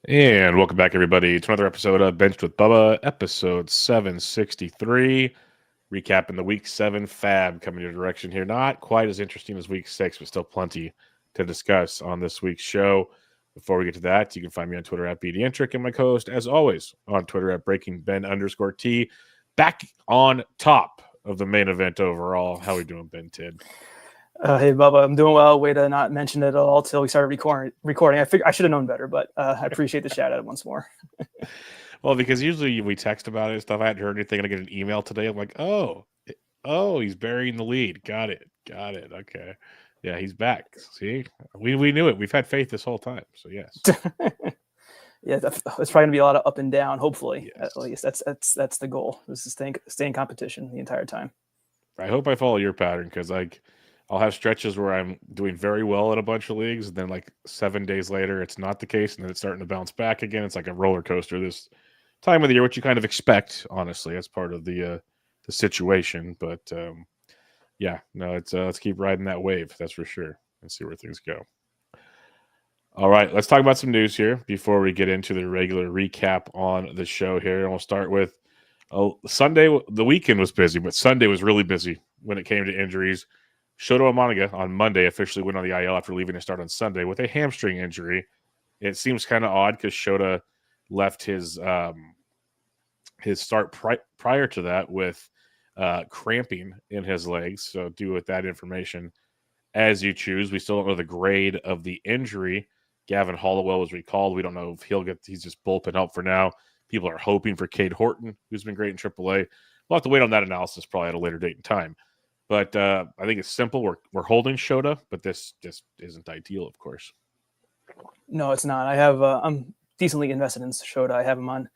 And welcome back, everybody, to another episode of Benched with Bubba, episode 763, recapping the Week 7 FAAB coming your direction here. Not quite as interesting as Week 6, but still plenty to discuss on this week's show. Before we get to that, you can find me on Twitter at BDentric and my co-host, as always, on Twitter at BreakingBen_T. Back on top of the main event overall. How are we doing, Ben Tid? Hey, Bubba, I'm doing well. Way to not mention it at all till we started recording. I should have known better, but I appreciate the shout out once more. Well, because usually we text about it and stuff. I hadn't heard anything. I get an email today. I'm like, oh, he's burying the lead. Got it. Okay. Yeah, he's back. See, we knew it. We've had faith this whole time. So, yes. Yeah, it's probably going to be a lot of up and down, hopefully. Yes. At least that's the goal, is to stay in competition the entire time. I hope I follow your pattern because, I'll have stretches where I'm doing very well in a bunch of leagues, and then 7 days later, it's not the case, and then it's starting to bounce back again. It's like a roller coaster this time of the year, which you kind of expect, honestly, as part of the situation. But let's keep riding that wave, that's for sure, and see where things go. All right, let's talk about some news here before we get into the regular recap on the show here, and we'll start with Sunday. The weekend was busy, but Sunday was really busy when it came to injuries. Shota Umanaga on Monday officially went on the IL after leaving to start on Sunday with a hamstring injury. It seems kind of odd because Shota left his start prior to that with cramping in his legs. So do with that information as you choose. We still don't know the grade of the injury. Gavin Hollowell was recalled. We don't know if he's just bullpen help for now. People are hoping for Cade Horton, who's been great in AAA. We'll have to wait on that analysis probably at a later date and time. But I think it's simple. We're holding Shota, but this just isn't ideal, of course. No, it's not. I'm decently invested in Shota. I have him on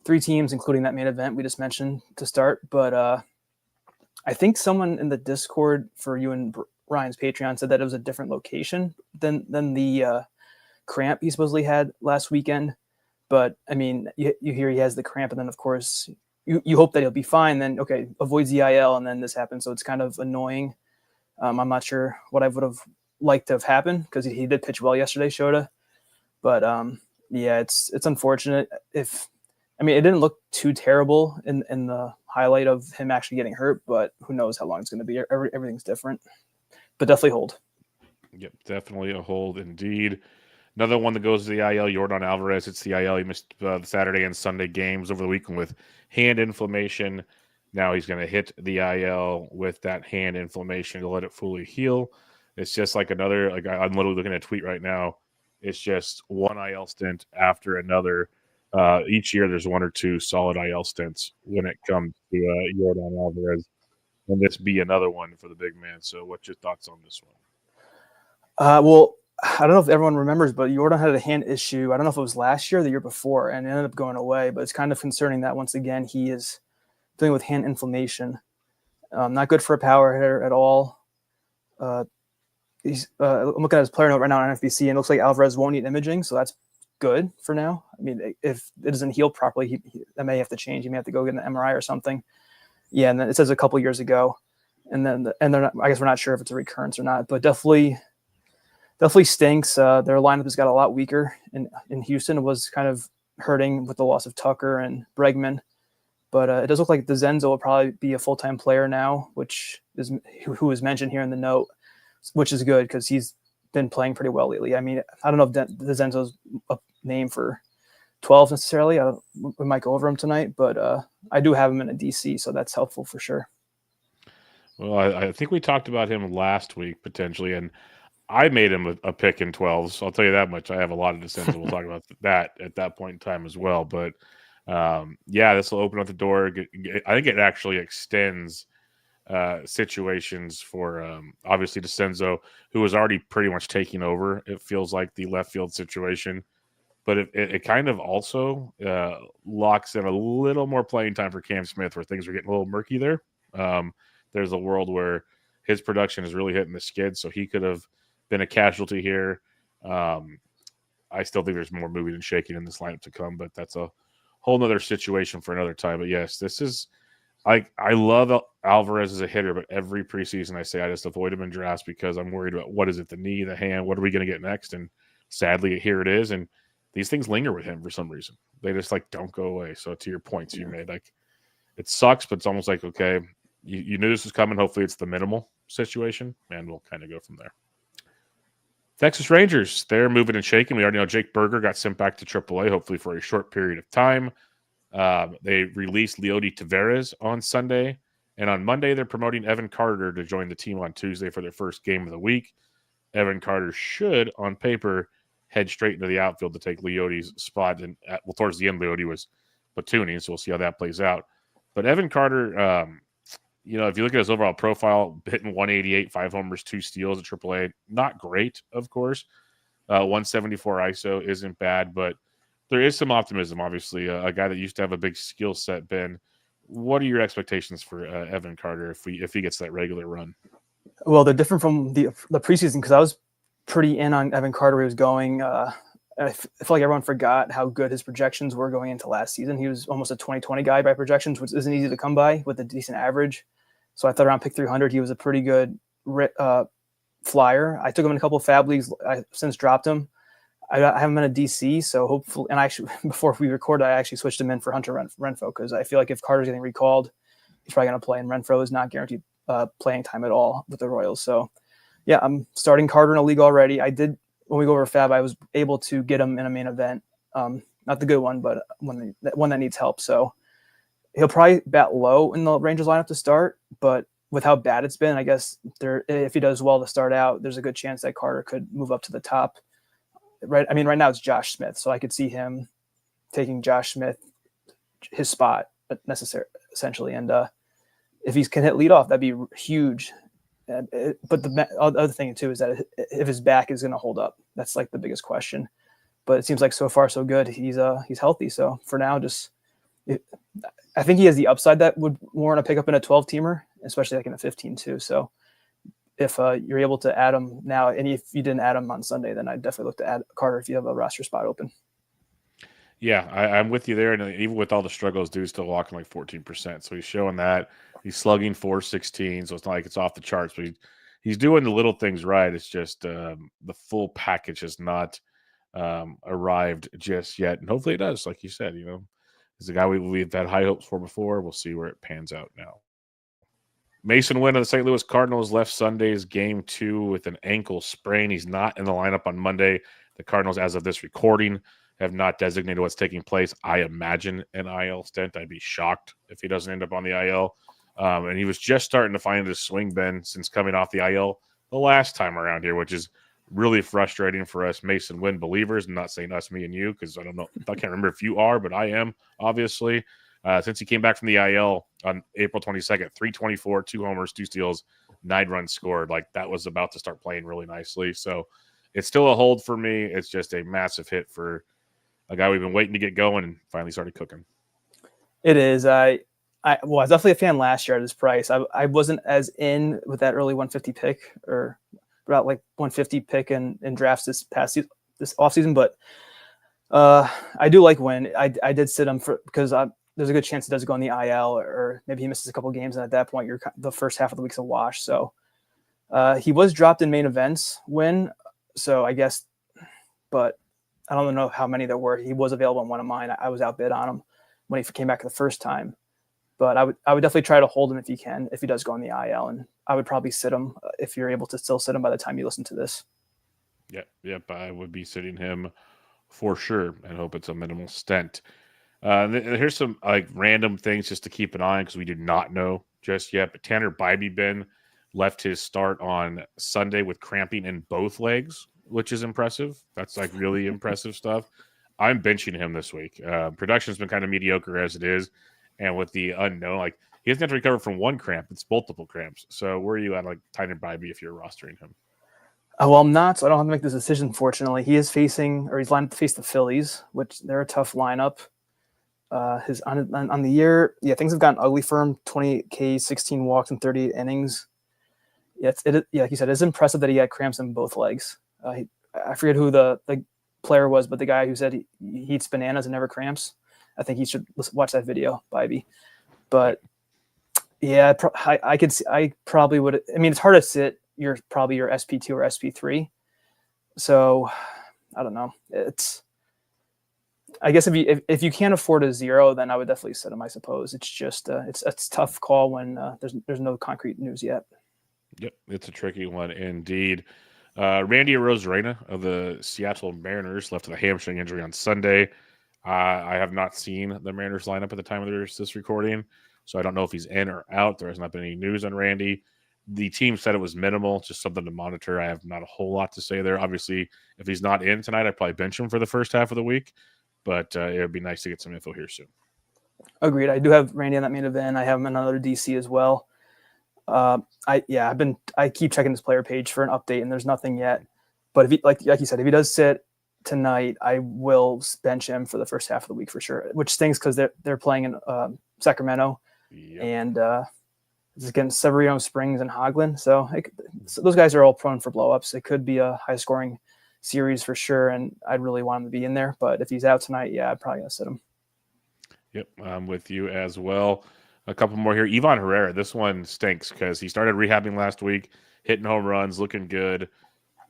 3 teams, including that main event we just mentioned to start. But I think someone in the Discord for you and Ryan's Patreon said that it was a different location than the cramp he supposedly had last weekend. But I mean, you hear he has the cramp, and then of course you hope that he'll be fine. Then okay, avoids the IL, and then this happens. So it's kind of annoying. I'm not sure what I would have liked to have happened because he did pitch well yesterday, Shota. But yeah, it's unfortunate. It didn't look too terrible in the highlight of him actually getting hurt, but who knows how long it's going to be. Everything's different, but definitely hold. Yep, definitely a hold indeed. Another one that goes to the IL, Yordan Alvarez. It's the IL. He missed the Saturday and Sunday games over the weekend with hand inflammation. Now he's going to hit the IL with that hand inflammation to let it fully heal. It's just like another, I'm literally looking at a tweet right now. It's just one IL stint after another. Each year there's 1 or 2 solid IL stints when it comes to Yordan Alvarez. And this be another one for the big man. So what's your thoughts on this one? Well, I don't know if everyone remembers, but Yordan had a hand issue. I don't know if it was last year or the year before, and it ended up going away. But it's kind of concerning that once again he is dealing with hand inflammation. Not good for a power hitter at all. I'm looking at his player note right now on NFBC, and it looks like Alvarez won't need imaging, so that's good for now. I mean, if it doesn't heal properly, that may have to change. He may have to go get an MRI or something. Yeah, and then it says a couple years ago, and they're not, I guess we're not sure if it's a recurrence or not, but definitely stinks. Their lineup has got a lot weaker in Houston. It was kind of hurting with the loss of Tucker and Bregman. But it does look like DeZenzo will probably be a full-time player now, who is mentioned here in the note, which is good because he's been playing pretty well lately. I mean, I don't know if DeZenzo's a name for 12 necessarily. We might go over him tonight, but I do have him in a DC, so that's helpful for sure. Well, I think we talked about him last week potentially, and I made him a pick in 12, so I'll tell you that much. I have a lot of DeZenzo. We'll talk about that at that point in time as well. But, this will open up the door. I think it actually extends situations for, obviously, DeZenzo, who was already pretty much taking over, it feels like, the left field situation. But it kind of also locks in a little more playing time for Cam Smith, where things are getting a little murky there. There's a world where his production is really hitting the skid, so he could have been a casualty here. I still think there's more moving and shaking in this lineup to come, but that's a whole nother situation for another time. But yes, this is I love Alvarez as a hitter, but every preseason I say I just avoid him in drafts because I'm worried about what is it, the knee, the hand, what are we going to get next? And sadly, here it is. And these things linger with him for some reason. They just like don't go away. So to your points you made, like it sucks, but it's almost like, okay, you knew this was coming. Hopefully it's the minimal situation, and we'll kind of go from there. Texas Rangers, they're moving and shaking. We already know Jake Berger got sent back to AAA, hopefully for a short period of time. They released Leody Taveras on Sunday, and on Monday they're promoting Evan Carter to join the team on Tuesday for their first game of the week. Evan Carter should, on paper, head straight into the outfield to take Leody's spot. And towards the end, Leody was platooning, so we'll see how that plays out. But Evan Carter, if you look at his overall profile, hitting 188, 5 homers, 2 steals at AAA, not great, of course. 174 ISO isn't bad, but there is some optimism, obviously. A guy that used to have a big skill set, Ben. What are your expectations for Evan Carter if he gets that regular run? Well, they're different from the preseason because I was pretty in on Evan Carter where he was going. I feel like everyone forgot how good his projections were going into last season. He was almost a 2020 guy by projections, which isn't easy to come by with a decent average. So I thought around pick 300, he was a pretty good flyer. I took him in a couple of FAAB leagues. I've since dropped him. I haven't been a DC, so hopefully, and actually before we recorded, I actually switched him in for Hunter Renfroe because I feel like if Carter's getting recalled, he's probably going to play, and Renfroe is not guaranteed playing time at all with the Royals. So yeah, I'm starting Carter in a league already. I did, when we go over FAAB, I was able to get him in a main event. Not the good one, but one that needs help. So he'll probably bat low in the Rangers lineup to start, but with how bad it's been, I guess if he does well to start out, there's a good chance that Carter could move up to the top. Right. I mean, right now it's Josh Smith, so I could see him taking Josh Smith, his spot essentially. And if he can hit leadoff, that'd be huge. But the other thing too is that if his back is going to hold up, that's like the biggest question. But it seems like so far so good. He's healthy. So for now, I think he has the upside that would warrant a pickup in a 12-teamer, especially like in a 15 too. So if you're able to add him now, and if you didn't add him on Sunday, then I'd definitely look to add Carter if you have a roster spot open. Yeah, I'm with you there. And even with all the struggles, dude's still walking like 14%. So he's showing that. He's slugging 416. So it's not like it's off the charts, but he's doing the little things right. It's just the full package has not arrived just yet. And hopefully it does, like you said. He's a guy we've had high hopes for before. We'll see where it pans out now. Mason Wynn of the St. Louis Cardinals left Sunday's Game 2 with an ankle sprain. He's not in the lineup on Monday. The Cardinals, as of this recording, have not designated what's taking place. I imagine an IL stint. I'd be shocked if he doesn't end up on the IL. And he was just starting to find his swing, Ben, since coming off the IL the last time around here, which is really frustrating for us Mason Wynn believers. I'm not saying us, me, and you, because I don't know. I can't remember if you are, but I am, obviously. Since he came back from the IL on April 22nd, 324, 2 homers, 2 steals, 9 runs scored. Like, that was about to start playing really nicely. So it's still a hold for me. It's just a massive hit for a guy we've been waiting to get going and finally started cooking. It is. I was definitely a fan last year at his price. I wasn't as in with that early 150 pick, or about like 150 pick in drafts this offseason, but I do like Wynn. I did sit him because there's a good chance he does go on the IL, or maybe he misses a couple of games, and at that point, the first half of the week's a wash. So he was dropped in main events Wynn, so I guess, but I don't know how many there were. He was available in one of mine. I was outbid on him when he came back the first time. But I would definitely try to hold him if you can, if he does go on the IL. And I would probably sit him if you're able to still sit him by the time you listen to this. Yep. I would be sitting him for sure and hope it's a minimal stint. Here's some like random things just to keep an eye on because we do not know just yet. But Tanner Bybee, Ben, left his start on Sunday with cramping in both legs, which is impressive. That's like really impressive stuff. I'm benching him this week. Production's been kind of mediocre as it is. And with the unknown, like he doesn't have to recover from one cramp; it's multiple cramps. So, where are you at, like Tanner Bybee, if you're rostering him? Well, I'm not, so I don't have to make this decision. Fortunately, he's lined up to face the Phillies, which they're a tough lineup. His on the year, things have gotten ugly for him. 20 Ks, 16 walks, and 38 innings. Like you said, it's impressive that he had cramps in both legs. I forget who the player was, but the guy who said he eats bananas and never cramps. I think he should watch that video, Bybee. But yeah, I could see. I probably would. I mean, it's hard to sit. You're your SP2 or SP3. So I don't know. I guess if you can't afford a 0, then I would definitely sit him. I suppose it's just it's a tough call when there's no concrete news yet. Yep, it's a tricky one indeed. Randy Arozarena of the Seattle Mariners left with a hamstring injury on Sunday. I have not seen the Mariners lineup at the time of this recording, so I don't know if he's in or out. There has not been any news on Randy. The team said it was minimal, just something to monitor. I have not a whole lot to say there. Obviously, if he's not in tonight, I'd probably bench him for the first half of the week, but it would be nice to get some info here soon. Agreed. I do have Randy on that main event. I have him in another DC as well. I keep checking his player page for an update, and there's nothing yet. But if he, like you said, if he does sit tonight, I will bench him for the first half of the week for sure. Which stinks because they're playing in Sacramento, Yep. and it's against Severino Springs and Hoagland. So those guys are all prone for blowups. It could be a high scoring series for sure, and I'd really want him to be in there. But if he's out tonight, yeah, I'd probably gonna sit him. Yep, I'm with you as well. A couple more here. Ivan Herrera, this one stinks because he started rehabbing last week, hitting home runs, looking good.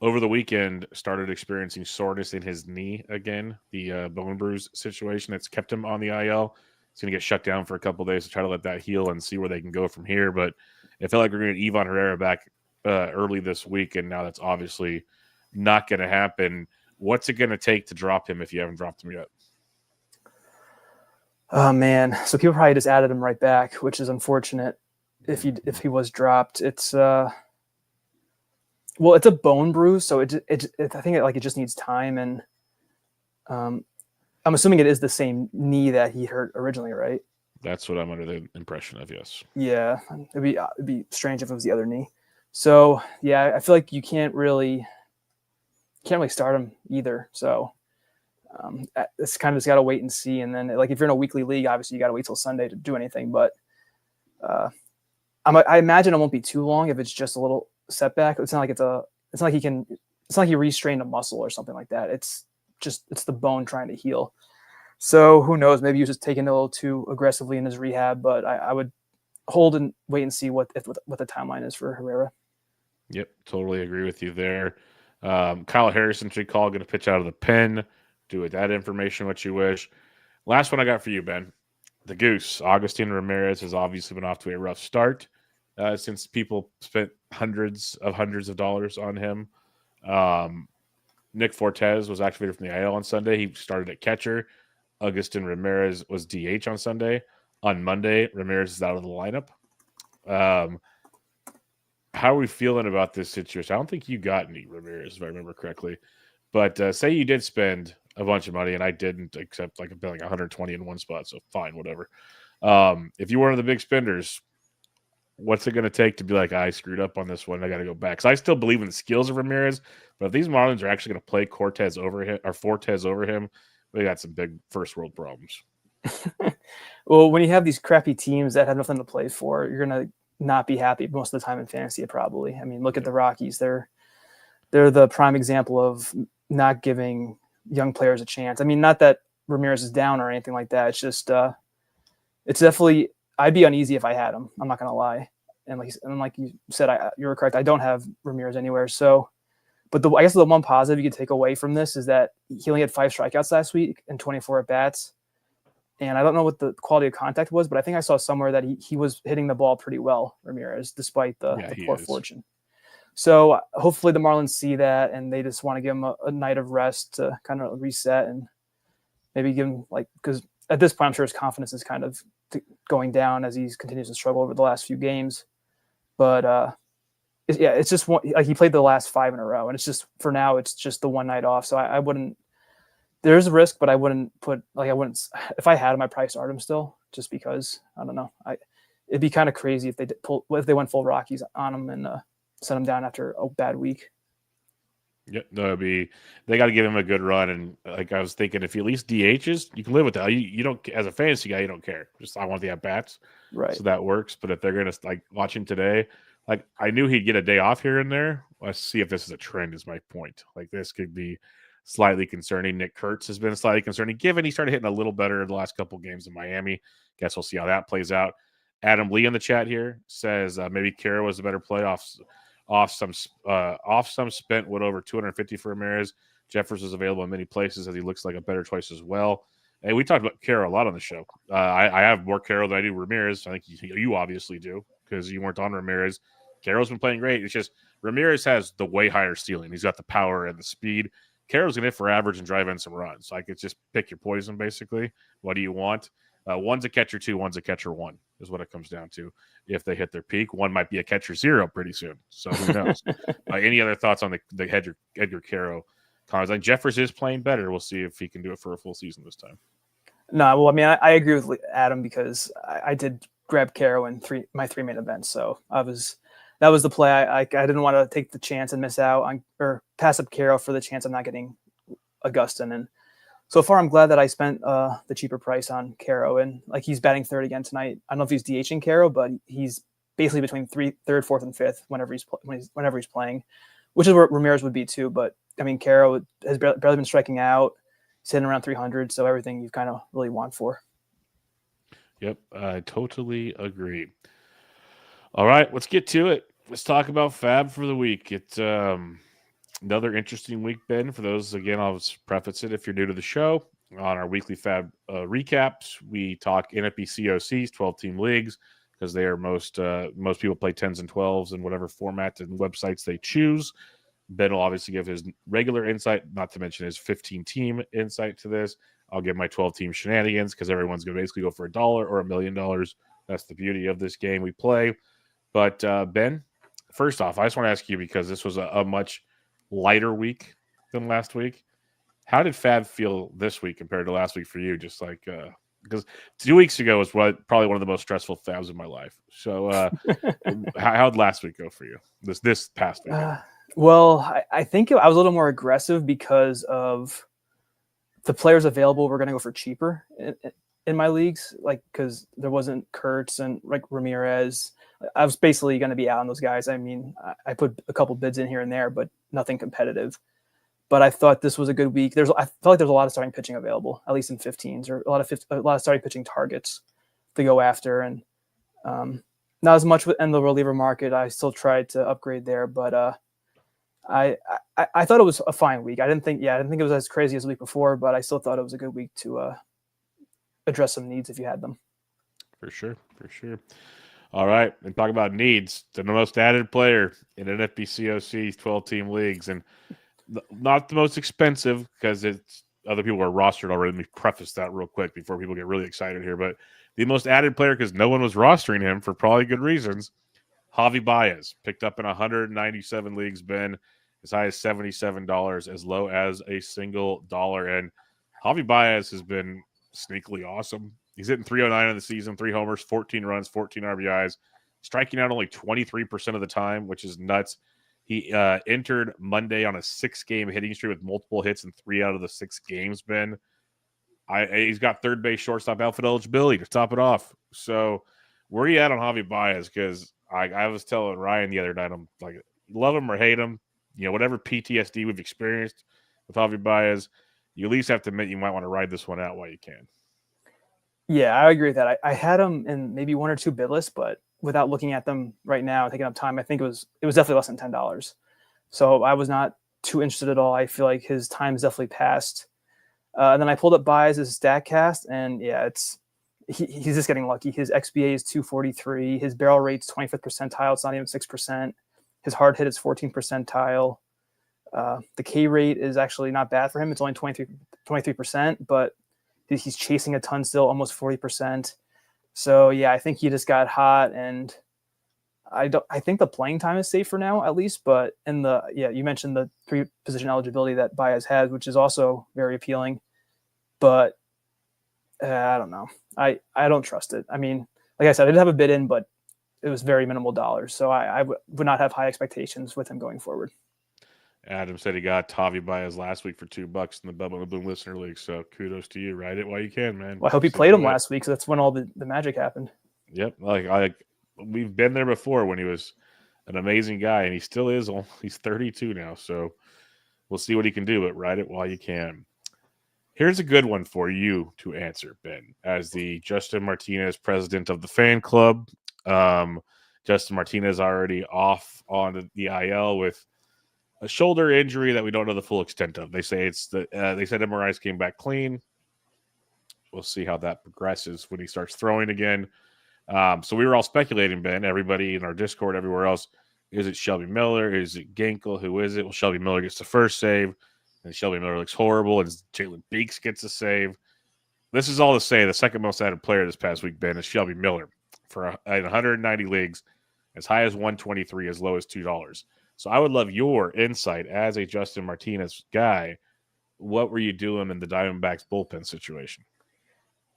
Over the weekend, started experiencing soreness in his knee again, the bone bruise situation that's kept him on the IL. He's going to get shut down for a couple days to try to let that heal and see where they can go from here. But it felt like we're going to get Ivan Herrera back early this week, and now that's obviously not going to happen. What's it going to take to drop him if you haven't dropped him yet? Oh man, so people probably just added him right back, which is unfortunate. If he was dropped, it's well, it's a bone bruise, so I think it just needs time, and I'm assuming it is the same knee that he hurt originally, right? That's what I'm under the impression of. Yes. Yeah, it'd be strange if it was the other knee. So yeah, I feel like you can't really start him either. So. It's kind of just got to wait and see. And then like, if you're in a weekly league, obviously you got to wait till Sunday to do anything, but I imagine it won't be too long if it's just a little setback. It's not like he restrained a muscle or something like that. It's the bone trying to heal. So who knows, maybe he was just taking it a little too aggressively in his rehab, but I would hold and wait and see what the timeline is for Herrera. Yep. Totally agree with you there. Kyle Harrison should call, going to pitch out of the pen. Do with that information what you wish. Last one I got for you, Ben. The Goose. Agustin Ramirez has obviously been off to a rough start since people spent hundreds of dollars on him. Nick Fortes was activated from the IL on Sunday. He started at catcher. Agustin Ramirez was DH on Sunday. On Monday, Ramirez is out of the lineup. How are we feeling about this situation? I don't think you got any Ramirez, if I remember correctly. But say you did spend a bunch of money, and I didn't, except like 120 in one spot, so fine, whatever. If you were one of the big spenders, what's it going to take to be like, I screwed up on this one, I got to go back? Because I still believe in the skills of Ramirez, but if these Marlins are actually going to play Fortes over him, we got some big first world problems. Well, when you have these crappy teams that have nothing to play for, you're going to not be happy most of the time in fantasy, probably. I mean, look at the Rockies. They're the prime example of not giving young players a chance. I mean, not that Ramirez is down or anything like that. It's just, it's definitely, I'd be uneasy if I had him. I'm not going to lie. And like you said, you were correct. I don't have Ramirez anywhere. So, but I guess the one positive you could take away from this is that he only had 5 strikeouts last week and 24 at bats. And I don't know what the quality of contact was, but I think I saw somewhere that he was hitting the ball pretty well, Ramirez, despite the poor fortune. So hopefully the Marlins see that, and they just want to give him a night of rest to kind of reset and maybe give him, because at this point, I'm sure his confidence is kind of going down as he continues to struggle over the last few games. But it's just he played the last 5 in a row, and it's just, for now, it's just the one night off. So I wouldn't, there's a risk, but I wouldn't if I had him, I'd probably start him still, just because, I don't know. It'd be kind of crazy if they went full Rockies on him and sent him down after a bad week. Yeah, they got to give him a good run. And like I was thinking, if he at least DHs, you can live with that. You don't, as a fantasy guy, you don't care. Just, I want the at bats. Right. So that works. But if they're going to, watching today, I knew he'd get a day off here and there. Let's see if this is a trend, is my point. This could be slightly concerning. Nick Kurtz has been slightly concerning, given he started hitting a little better in the last couple of games in Miami. Guess we'll see how that plays out. Adam Lee in the chat here says maybe Kara was a better play off some spent with over 250 for Ramirez. Jeffers is available in many places as he looks like a better choice as well. And we talked about Caro a lot on the show. I have more Caro than I do Ramirez. I think you obviously do because you weren't on Ramirez. Caro's been playing great. It's just Ramirez has the way higher ceiling. He's got the power and the speed. Caro's going to hit for average and drive in some runs. Like, it's just pick your poison, basically. What do you want? One's a catcher 2, one's a catcher 1 is what it comes down to. If they hit their peak, one might be a catcher 0 pretty soon. So who knows? Any other thoughts on the Edgar Caro comments? Like, Jeffers is playing better. We'll see if he can do it for a full season this time. No, well, I mean, I agree with Adam because I did grab Caro in my 3 main events. So that was the play. I didn't want to take the chance and miss out on or pass up Caro for the chance of not getting Augustin. And so far, I'm glad that I spent the cheaper price on Caro. And like, he's batting third again tonight. I don't know if he's DHing Caro, but he's basically between third, fourth, and fifth whenever he's playing, which is where Ramirez would be too. But I mean, Caro has barely been striking out. He's hitting around 300, so everything you kind of really want for. Yep, I totally agree. All right, let's get to it. Let's talk about FAAB for the week. It's another interesting week, Ben. For those, again, I'll just preface it if you're new to the show. On our weekly FAAB recaps, we talk NFBC OCs, 12-team leagues, because they are most people play 10s and 12s in whatever format and websites they choose. Ben will obviously give his regular insight, not to mention his 15-team insight to this. I'll give my 12-team shenanigans because everyone's going to basically go for $1 or $1 million. That's the beauty of this game we play. But, Ben, first off, I just want to ask you, because this was a much lighter week than last week. How did FAAB feel this week compared to last week for you? Just like because 2 weeks ago was probably one of the most stressful FAABs in my life. So how'd last week go for you? This past week? Well, I think I was a little more aggressive because of the players available were going to go for cheaper in my leagues, like because there wasn't Kurtz and like Ramirez. I was basically going to be out on those guys. I mean, I put a couple bids in here and there, but nothing competitive. But I thought this was a good week. I felt like there's a lot of starting pitching available, at least in 15s, or a lot of starting pitching targets to go after, and not as much in the reliever market. I still tried to upgrade there, but I thought it was a fine week. I didn't think it was as crazy as the week before, but I still thought it was a good week to address some needs if you had them. For sure. All right, and talk about needs. The most added player in NFBC OC 12-team leagues, and not the most expensive because it's other people are rostered already. Let me preface that real quick before people get really excited here. But the most added player, because no one was rostering him for probably good reasons, Javi Baez, picked up in 197 leagues, Ben, as high as $77, as low as a single dollar. And Javi Baez has been sneakily awesome. He's hitting 309 in the season, 3 homers, 14 runs, 14 RBIs, striking out only 23% of the time, which is nuts. He entered Monday on a 6-game hitting streak with multiple hits in 3 out of the 6 games, Ben. He's got third base, shortstop outfield eligibility to top it off. So where are you at on Javi Baez? Because I was telling Ryan the other night, I'm like, love him or hate him, whatever PTSD we've experienced with Javi Baez, you at least have to admit you might want to ride this one out while you can. Yeah, I agree with that. I had him in maybe 1 or 2 bid lists, but without looking at them right now, taking up time, I think it was definitely less than $10. So I was not too interested at all. I feel like his time's definitely passed. And then I pulled up Baez's StatCast, and yeah, he's just getting lucky. His XBA is 243. His barrel rate's 25th percentile. It's not even 6%. His hard hit is 14th percentile. The K rate is actually not bad for him. It's only 23%, but he's chasing a ton still, almost 40%. So yeah, I think he just got hot, and I think the playing time is safe for now, at least. But you mentioned the 3-position eligibility that Baez has, which is also very appealing. But I don't know. I don't trust it. I mean, like I said, I did have a bid in, but it was very minimal dollars. So I would not have high expectations with him going forward. Adam said he got Javi Baez last week for $2 in the Bubba and the Boom Listener League. So kudos to you. Ride it while you can, man. Well, I hope he played him last week, because that's when all the magic happened. Yep. We've been there before when he was an amazing guy, and he still is. He's 32 now. So we'll see what he can do, but ride it while you can. Here's a good one for you to answer, Ben, as the Justin Martinez president of the fan club. Justin Martinez already off on the IL with a shoulder injury that we don't know the full extent of. They say they said MRIs came back clean. We'll see how that progresses when he starts throwing again. So we were all speculating, Ben, everybody in our Discord, everywhere else. Is it Shelby Miller? Is it Ginkel? Who is it? Well, Shelby Miller gets the first save, and Shelby Miller looks horrible, and Jalen Beeks gets a save. This is all to say the second most added player this past week, Ben, is Shelby Miller for 190 leagues, as high as 123, as low as $2. So I would love your insight as a Justin Martinez guy. What were you doing in the Diamondbacks bullpen situation?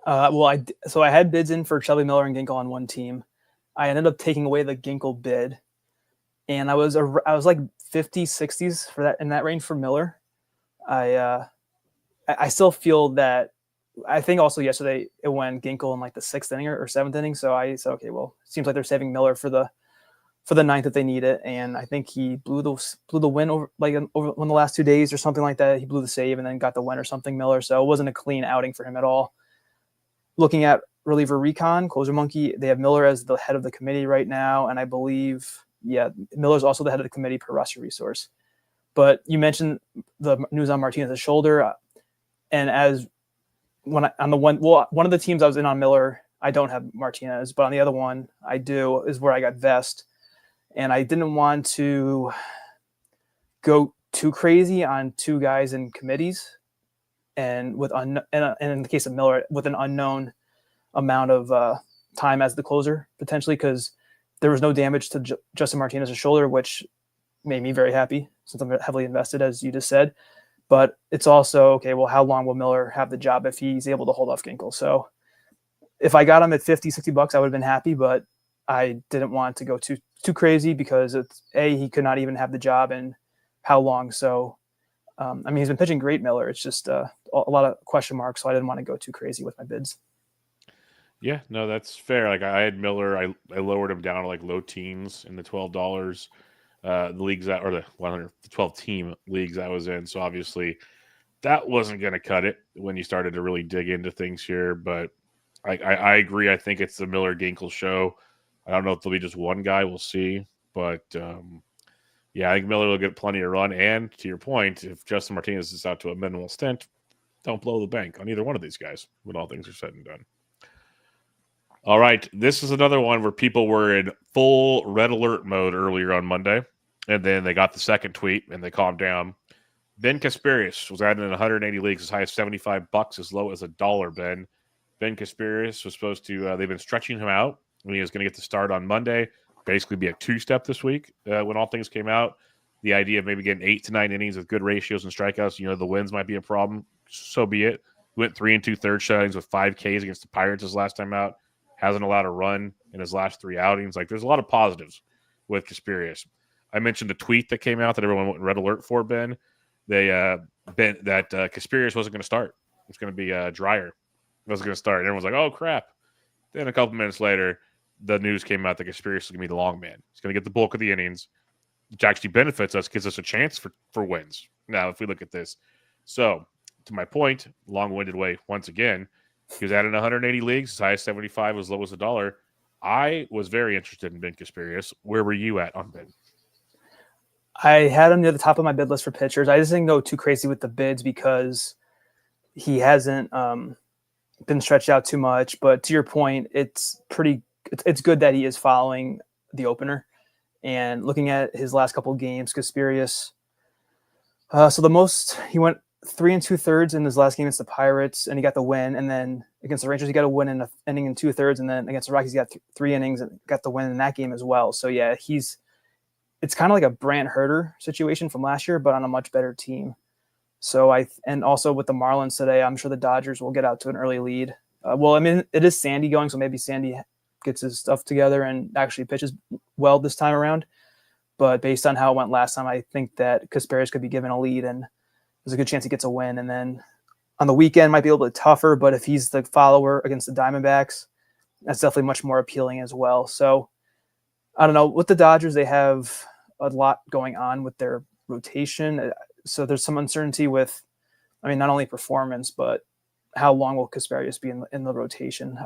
So I had bids in for Shelby Miller and Ginkel on one team. I ended up taking away the Ginkel bid, and I was like 50s, 60s for that, in that range for Miller. I still feel that. I think also yesterday it went Ginkel in like the 6th inning or 7th inning. So I said, okay, well, it seems like they're saving Miller for the 9th if they need it. And I think he blew the win over the last 2 days or something like that. He blew the save and then got the win or something, Miller. So it wasn't a clean outing for him at all. Looking at reliever recon, Closer Monkey, they have Miller as the head of the committee right now. And I believe, Miller's also the head of the committee per roster resource. But you mentioned the news on Martinez's shoulder. And as one of the teams I was in on Miller, I don't have Martinez, but on the other one I do, is where I got Vest. And I didn't want to go too crazy on two guys in committees, and and in the case of Miller, with an unknown amount of time as the closer potentially, because there was no damage to Justin Martinez's shoulder, which made me very happy since I'm heavily invested, as you just said. But it's also, okay, well, how long will Miller have the job if he's able to hold off Ginkel? So if I got him at $50-$60, I would have been happy, but I didn't want to go too crazy, because he could not even have the job, and how long. So, he's been pitching great, Miller. It's just a lot of question marks, so I didn't want to go too crazy with my bids. Yeah, no, that's fair. Like, I had Miller, I lowered him down to like low teens in the $12. The leagues or the 12 team leagues I was in. So obviously that wasn't going to cut it when you started to really dig into things here. But I agree. I think it's the Miller Ginkel show. I don't know if there'll be just one guy. We'll see. But I think Miller will get plenty of run. And to your point, if Justin Martinez is out to a minimal stint, don't blow the bank on either one of these guys when all things are said and done. All right. This is another one where people were in full red alert mode earlier on Monday. And then they got the second tweet and they calmed down. Ben Kasparius was added in 180 leagues, as high as $75, as low as $1, Ben. Ben Kasparius was supposed to, they've been stretching him out when he was going to get the start on Monday, basically be a two-step this week when all things came out. The idea of maybe getting 8 to 9 innings with good ratios and strikeouts, the wins might be a problem. So be it. Went 3 2/3 shutouts with 5 Ks against the Pirates his last time out. Hasn't allowed a run in his last 3 outings. Like, there's a lot of positives with Kasparius. I mentioned a tweet that came out that everyone went red alert for, Ben. Kasparius wasn't going to start. It was going to be Dreyer. It wasn't going to start. And everyone's like, oh, crap. Then a couple minutes later, the news came out that Kasparius is going to be the long man. He's going to get the bulk of the innings, which actually benefits us, gives us a chance for wins. Now, if we look at this. So, to my point, long-winded way, once again, he was added in 180 leagues, as high as 75, as low as $1. I was very interested in Ben Kasparius. Where were you at on Ben? I had him near the top of my bid list for pitchers. I just didn't go too crazy with the bids because he hasn't been stretched out too much. But to your point, it's good that he is following the opener. And looking at his last couple of games, Kasparius, so the most, he went 3 2/3 in his last game against the Pirates, and he got the win. And then against the Rangers, he got a win in an inning and 2/3. And then against the Rockies, he got 3 innings and got the win in that game as well. So yeah, it's kind of like a Brant Herter situation from last year, but on a much better team. So and also with the Marlins today, I'm sure the Dodgers will get out to an early lead. It is Sandy going, so maybe Sandy gets his stuff together and actually pitches well this time around. But based on how it went last time, I think that Kasparius could be given a lead, and there's a good chance he gets a win. And then on the weekend might be a little bit tougher, but if he's the follower against the Diamondbacks, that's definitely much more appealing as well. So I don't know. With the Dodgers, they have a lot going on with their rotation. So there's some uncertainty with, not only performance, but how long will Kasparius be in the rotation?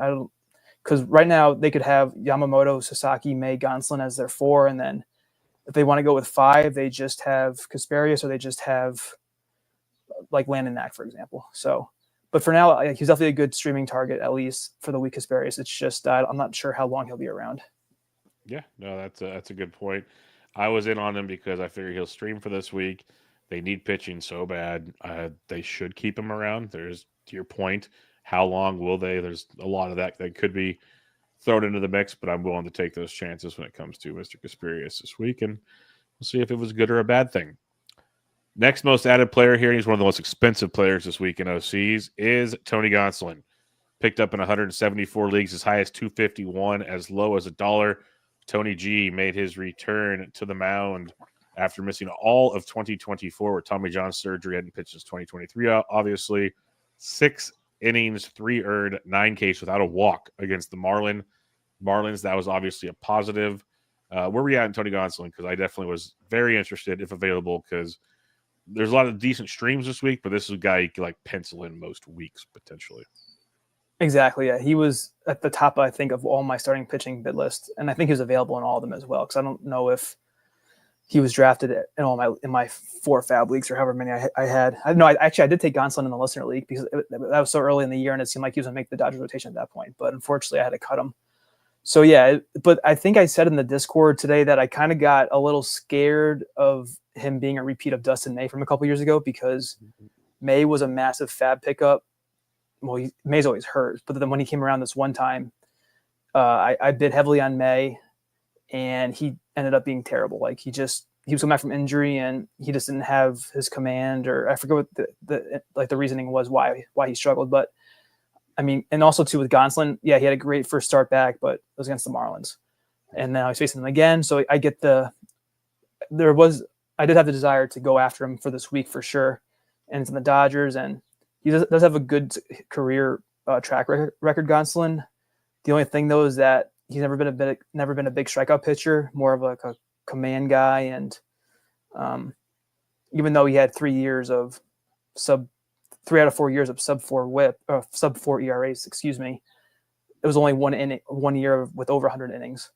Because right now they could have Yamamoto, Sasaki, May, Gonsolin as their 4, and then if they want to go with 5, they just have Kasperius or they just have like Landon Knack, for example. So, but for now, he's definitely a good streaming target, at least for the week Kasperius. It's just I'm not sure how long he'll be around. Yeah, no, that's a good point. I was in on him because I figure he'll stream for this week. They need pitching so bad. They should keep him around. There's, to your point, how long will they? There's a lot of that could be thrown into the mix, but I'm willing to take those chances when it comes to Mr. Kasperius this week, and we'll see if it was good or a bad thing. Next most added player here, and he's one of the most expensive players this week in OCs, is Tony Gonsolin. Picked up in 174 leagues, as high as $251, as low as $1. Tony G made his return to the mound after missing all of 2024 with Tommy John surgery. Hadn't pitched since 2023, obviously. 6 innings, 3 earned, 9 Ks without a walk against the Marlins. That was obviously a positive. Where were we at in Tony Gonsolin? Because I definitely was very interested, if available, because there's a lot of decent streams this week, but this is a guy you can like pencil in most weeks potentially. Exactly. Yeah, he was at the top, I think, of all my starting pitching bid list, and I think he was available in all of them as well. Because I don't know if he was drafted in my 4 FAAB leagues or however many I had. I did take Gonsolin in the listener league because that was so early in the year, and it seemed like he was going to make the Dodgers rotation at that point. But unfortunately, I had to cut him. So yeah, but I think I said in the Discord today that I kind of got a little scared of him being a repeat of Dustin May from a couple years ago, because May was a massive FAAB pickup. Well, May's always hurt, but then when he came around this one time, I bid heavily on May, and he ended up being terrible. Like he was coming back from injury, and he just didn't have his command, or I forget what the reasoning was why he struggled. But I mean, and also too with Gonsolin, yeah, he had a great first start back, but it was against the Marlins, and now he's facing them again. So I get I did have the desire to go after him for this week for sure, and it's in the Dodgers, and he does have a good career track record, Gonsolin. The only thing though is that he's never been a big strikeout pitcher, more of like a command guy, and even though he had 3 out of 4 years of sub 4 ERAs, excuse me, it was only 1 year with over 100 innings,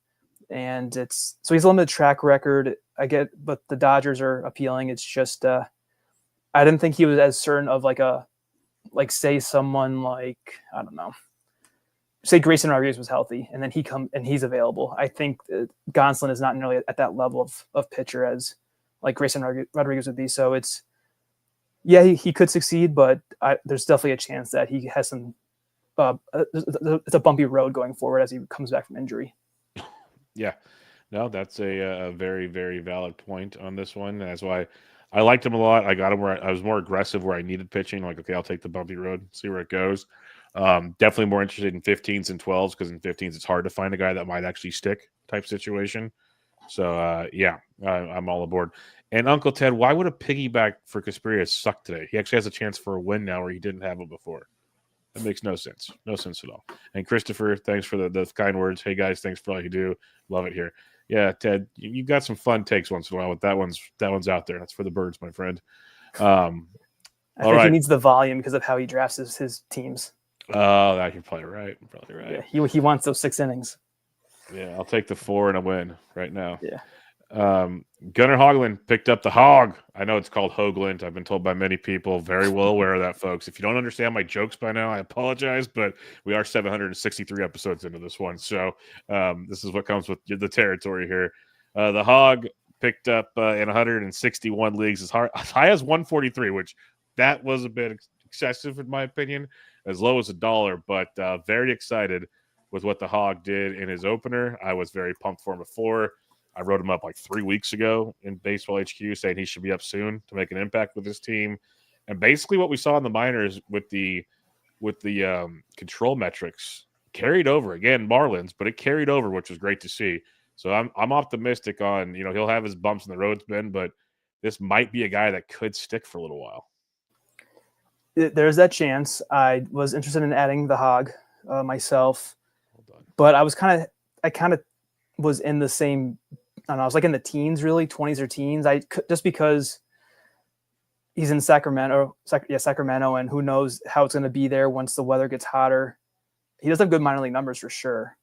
and so he's a limited track record. I get, but the Dodgers are appealing. It's just I didn't think he was as certain of say someone like, I don't know, say Grayson Rodriguez was healthy and then he's available. I think Gonsolin is not nearly at that level of pitcher as like Grayson Rodriguez would be. So it's, yeah, he could succeed, but there's definitely a chance that he has some. It's a bumpy road going forward as he comes back from injury. Yeah, no, that's a very, very valid point on this one. That's why I liked him a lot. I got him where I was more aggressive where I needed pitching. Like, okay, I'll take the bumpy road, see where it goes. Definitely more interested in 15s and 12s, because in 15s it's hard to find a guy that might actually stick type situation. So, yeah, I'm all aboard. And Uncle Ted, why would a piggyback for Kasperius suck today? He actually has a chance for a win now where he didn't have it before. That makes no sense. No sense at all. And Christopher, thanks for the kind words. Hey, guys, thanks for all you do. Love it here. Yeah, Ted, you got some fun takes once in a while, but that one's out there. That's for the birds, my friend. I think he needs the volume because of how he drafts his teams. Oh, you're probably right. Yeah, he wants those 6 innings. Yeah, I'll take the 4 and a win right now. Yeah. Gunnar Hoagland picked up the hog. I know it's called Hoagland. I've been told by many people. Very well aware of that, folks. If you don't understand my jokes by now, I apologize, but we are 763 episodes into this one. So this is what comes with the territory here. The hog picked up in 161 leagues as high as 143, which that was a bit excessive in my opinion, as low as $1, but very excited with what the hog did in his opener. I was very pumped for him before. I wrote him up like 3 weeks ago in Baseball HQ saying he should be up soon to make an impact with his team. And basically what we saw in the minors with the control metrics carried over. Again, Marlins, but it carried over, which was great to see. So I'm optimistic on, he'll have his bumps in the road, Ben, but this might be a guy that could stick for a little while. There's that chance. I was interested in adding the hog myself, but I kind of was in the same, I don't know, I was like in the teens, really 20s or teens. Just because he's in Sacramento, and who knows how it's going to be there once the weather gets hotter. He does have good minor league numbers for sure,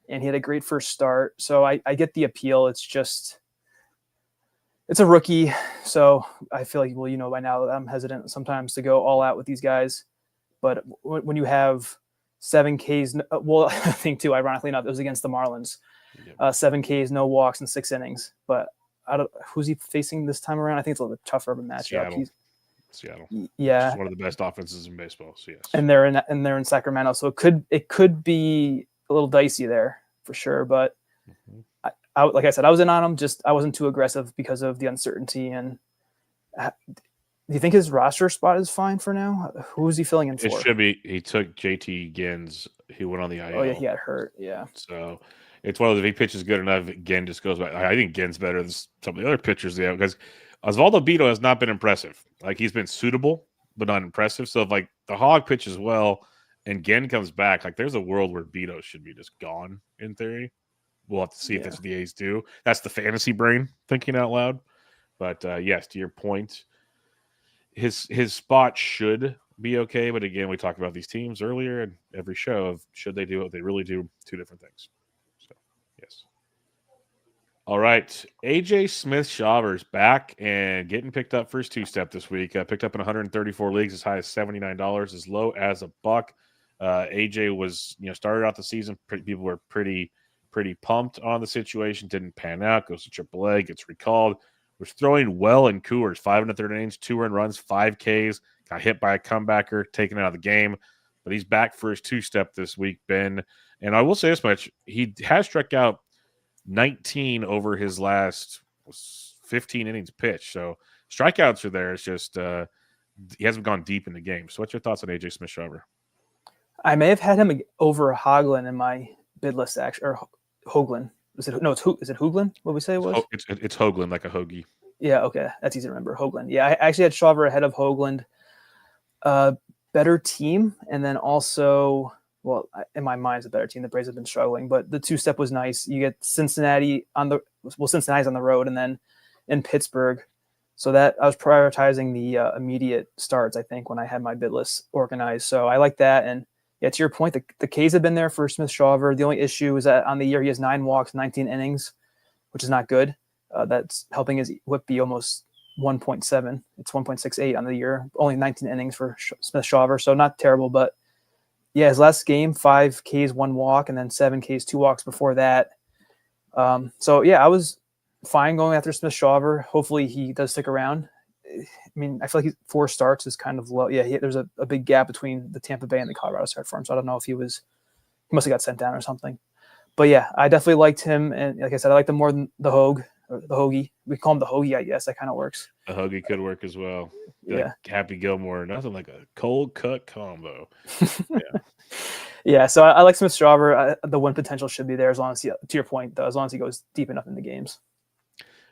and he had a great first start. So I get the appeal. It's just it's a rookie, so I feel like, well, by now that I'm hesitant sometimes to go all out with these guys. But when you have 7 Ks, well, I think too, ironically enough, it was against the Marlins. Yep. 7 Ks, no walks in 6 innings. But who's he facing this time around? I think it's a little bit tougher of a matchup. Seattle. Yeah, it's one of the best offenses in baseball. So yes, and they're in Sacramento, so it could be a little dicey there for sure. But like I said, I was in on him. Just I wasn't too aggressive because of the uncertainty. And do you think his roster spot is fine for now? Who is he filling in for? It should be. He took JT Gins, who went on the IL. Oh yeah, he got hurt. Yeah. So it's one of those, if he pitches good enough, Ginn just goes back. I think Ginn's better than some of the other pitchers they have, because Osvaldo Bido has not been impressive. Like, he's been suitable, but not impressive. So if like the Hog pitches well and Ginn comes back, like there's a world where Bido should be just gone in theory. We'll have to see if that's what the A's do. That's the fantasy brain thinking out loud. But yes, to your point, his spot should be okay. But again, we talked about these teams earlier in every show of should they do what they really do, two different things. So yes. All right, AJ Smith-Shawver's back and getting picked up for his two-step this week. Picked up in 134 leagues, as high as $79, as low as $1. AJ was, started out the season. People were pretty pumped on the situation. Didn't pan out. Goes to AAA. Gets recalled. Was throwing well in Coors. 5 1/3 innings, 2 earned runs, 5 Ks. Got hit by a comebacker, taken out of the game. But he's back for his two-step this week, Ben. And I will say this much: he has struck out 19 over his last 15 innings pitched. So strikeouts are there. It's just he hasn't gone deep in the game. So what's your thoughts on AJ Smith-Shawver? I may have had him over Hoagland in my bid list, actually, or Hoagland. Is it Hoagland? What we say it was? It's Hoagland, like a hoagie. Yeah, okay. That's easy to remember. Hoagland. Yeah, I actually had Shawver ahead of Hoagland. Better team, and then also, well, in my mind, it's a better team. The Braves have been struggling, but the two-step was nice. You get Cincinnati's on the road, and then in Pittsburgh. So that I was prioritizing the immediate starts, I think, when I had my bid list organized. So I like that. And yeah, to your point, the Ks have been there for Smith-Shawver. The only issue is that on the year he has 9 walks, 19 innings, which is not good. That's helping his whip be almost 1.7. It's 1.68 on the year. Only 19 innings for Smith-Shawver, so not terrible. But yeah, his last game, 5 Ks, 1 walk, and then 7 Ks, 2 walks before that. So yeah, I was fine going after Smith-Shawver. Hopefully he does stick around. I mean, I feel like 4 starts is kind of low. Yeah, there's a big gap between the Tampa Bay and the Colorado start for him. So I don't know if he must have got sent down or something. But yeah, I definitely liked him. And like I said, I liked him more than the Hoagie. We call him the Hoagie, I guess. That kind of works. The Hoagie could work as well. Yeah. Like Happy Gilmore, nothing like a cold cut combo. Yeah. Yeah, so I like Smith-Shawver. The win potential should be there, as long as to your point, though, as long as he goes deep enough in the games.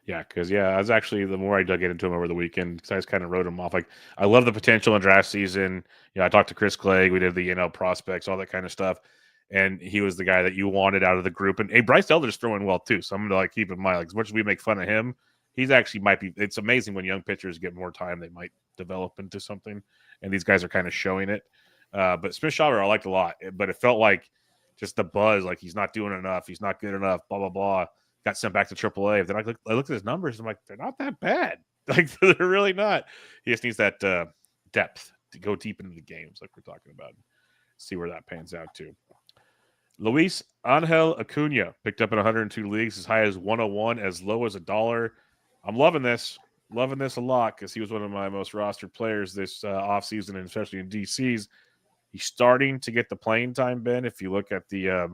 Yeah, because I was actually, the more I dug into him over the weekend, because I just kind of wrote him off. Like, I love the potential in draft season. I talked to Chris Clegg. We did the prospects, all that kind of stuff, and he was the guy that you wanted out of the group. And hey, Bryce Elder's throwing well too, so I'm gonna keep in mind. Like, as much as we make fun of him, he's actually might be. It's amazing when young pitchers get more time, they might develop into something, and these guys are kind of showing it. But Smith-Shawver I liked a lot, but it felt like just the buzz, like he's not doing enough, he's not good enough, blah blah blah. Got sent back to AAA. Then I looked at his numbers. I'm like, they're not that bad. Like, they're really not. He just needs that depth to go deep into the games, like we're talking about. See where that pans out too. Luis Angel Acuna picked up in 102 leagues, as high as 101, as low as $1. I'm loving this a lot, because he was one of my most rostered players this offseason, and especially in DCs. He's starting to get the playing time, Ben. If you look at the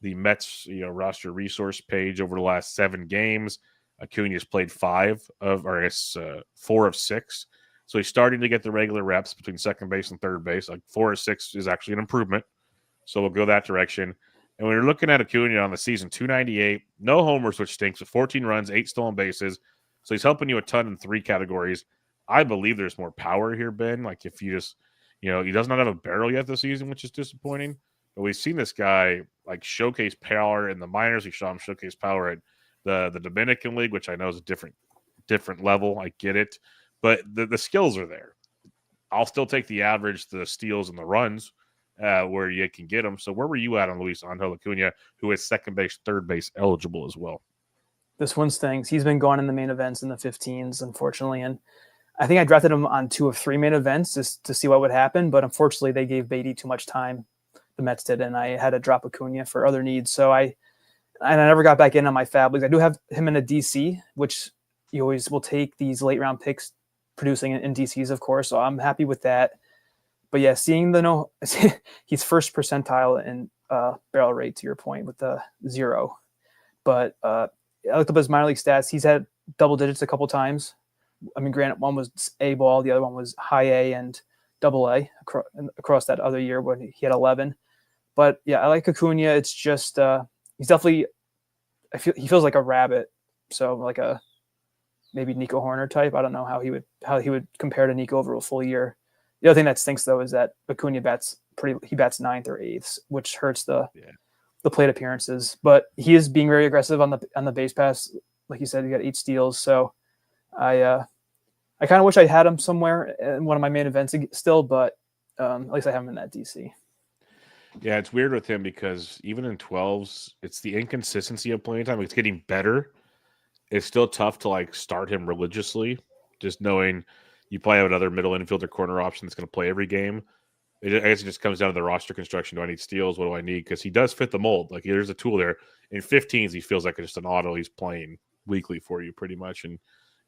Mets roster resource page over the last 7 games, Acuna's played 4 of 6. So he's starting to get the regular reps between second base and third base. Like 4 or 6 is actually an improvement. So we'll go that direction. And when you're looking at Acuna on the season, 298, no homers, which stinks, with 14 runs, 8 stolen bases. So he's helping you a ton in 3 categories. I believe there's more power here, Ben. Like, if you just, he does not have a barrel yet this season, which is disappointing. But we've seen this guy like showcase power in the minors. We saw him showcase power at the Dominican League, which I know is a different level. I get it, but the skills are there. I'll still take the average, the steals and the runs where you can get them. So where were you at on Luis Angel Acuna, who is second base, third base eligible as well? This one stings. He's been gone in the main events in the 15s, unfortunately, and I think I drafted him on 2 of 3 main events just to see what would happen, but unfortunately they gave Beatty too much time. The Mets did, and I had to drop Acuna for other needs. So I never got back in on my FAAB leagues. I do have him in a DC, which you always will take these late round picks producing in DCs, of course. So I'm happy with that. But yeah, seeing he's first percentile in barrel rate, to your point, with the 0. But I looked up his minor league stats. He's had double digits a couple times. I mean, granted, one was A ball, the other one was high A and double A across that other year when he had 11. But yeah, I like Acuna. It's just he's definitely he feels like a rabbit, so like a maybe Nico Horner type. I don't know how he would compare to Nico over a full year. The other thing that stinks though is that Acuna bats 9th or 8th, which hurts the plate appearances. But he is being very aggressive on the base pass. Like you said, he got 8 steals. So I kind of wish I had him somewhere in one of my main events still, but at least I have him in that DC. Yeah, it's weird with him because even in 12s, it's the inconsistency of playing time. It's getting better. It's still tough to like start him religiously, just knowing you probably have another middle infielder corner option that's going to play every game. I guess it just comes down to the roster construction. Do I need steals? What do I need? Because he does fit the mold. Like there's a tool there. In 15s, he feels like just an auto. He's playing weekly for you pretty much, and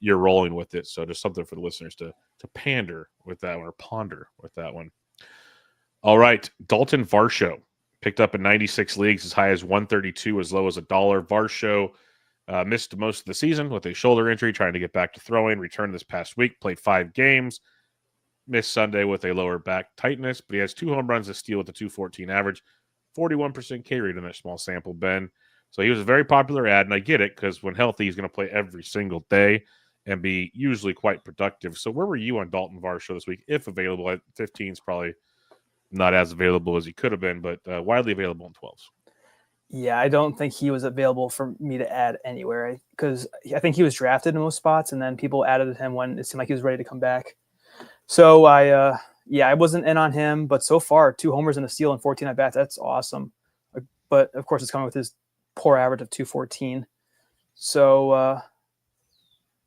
you're rolling with it. So just something for the listeners to pander with that one or ponder with that one. All right, Dalton Varsho picked up in 96 leagues as high as 132, as low as $1. Varsho missed most of the season with a shoulder injury, trying to get back to throwing. Returned this past week, played 5 games. Missed Sunday with a lower back tightness, but he has 2 home runs to steal with a 214 average, 41% K rate in that small sample, Ben. So he was a very popular ad, and I get it because when healthy, he's going to play every single day and be usually quite productive. So where were you on Dalton Varsho this week, if available? At 15 is probably not as available as he could have been, but widely available in 12s. Yeah, I don't think he was available for me to add anywhere because I think he was drafted in most spots, and then people added him when it seemed like he was ready to come back. So I wasn't in on him, but so far 2 homers and a steal and 14 at bats. That's awesome. But of course, it's coming with his poor average of 214. So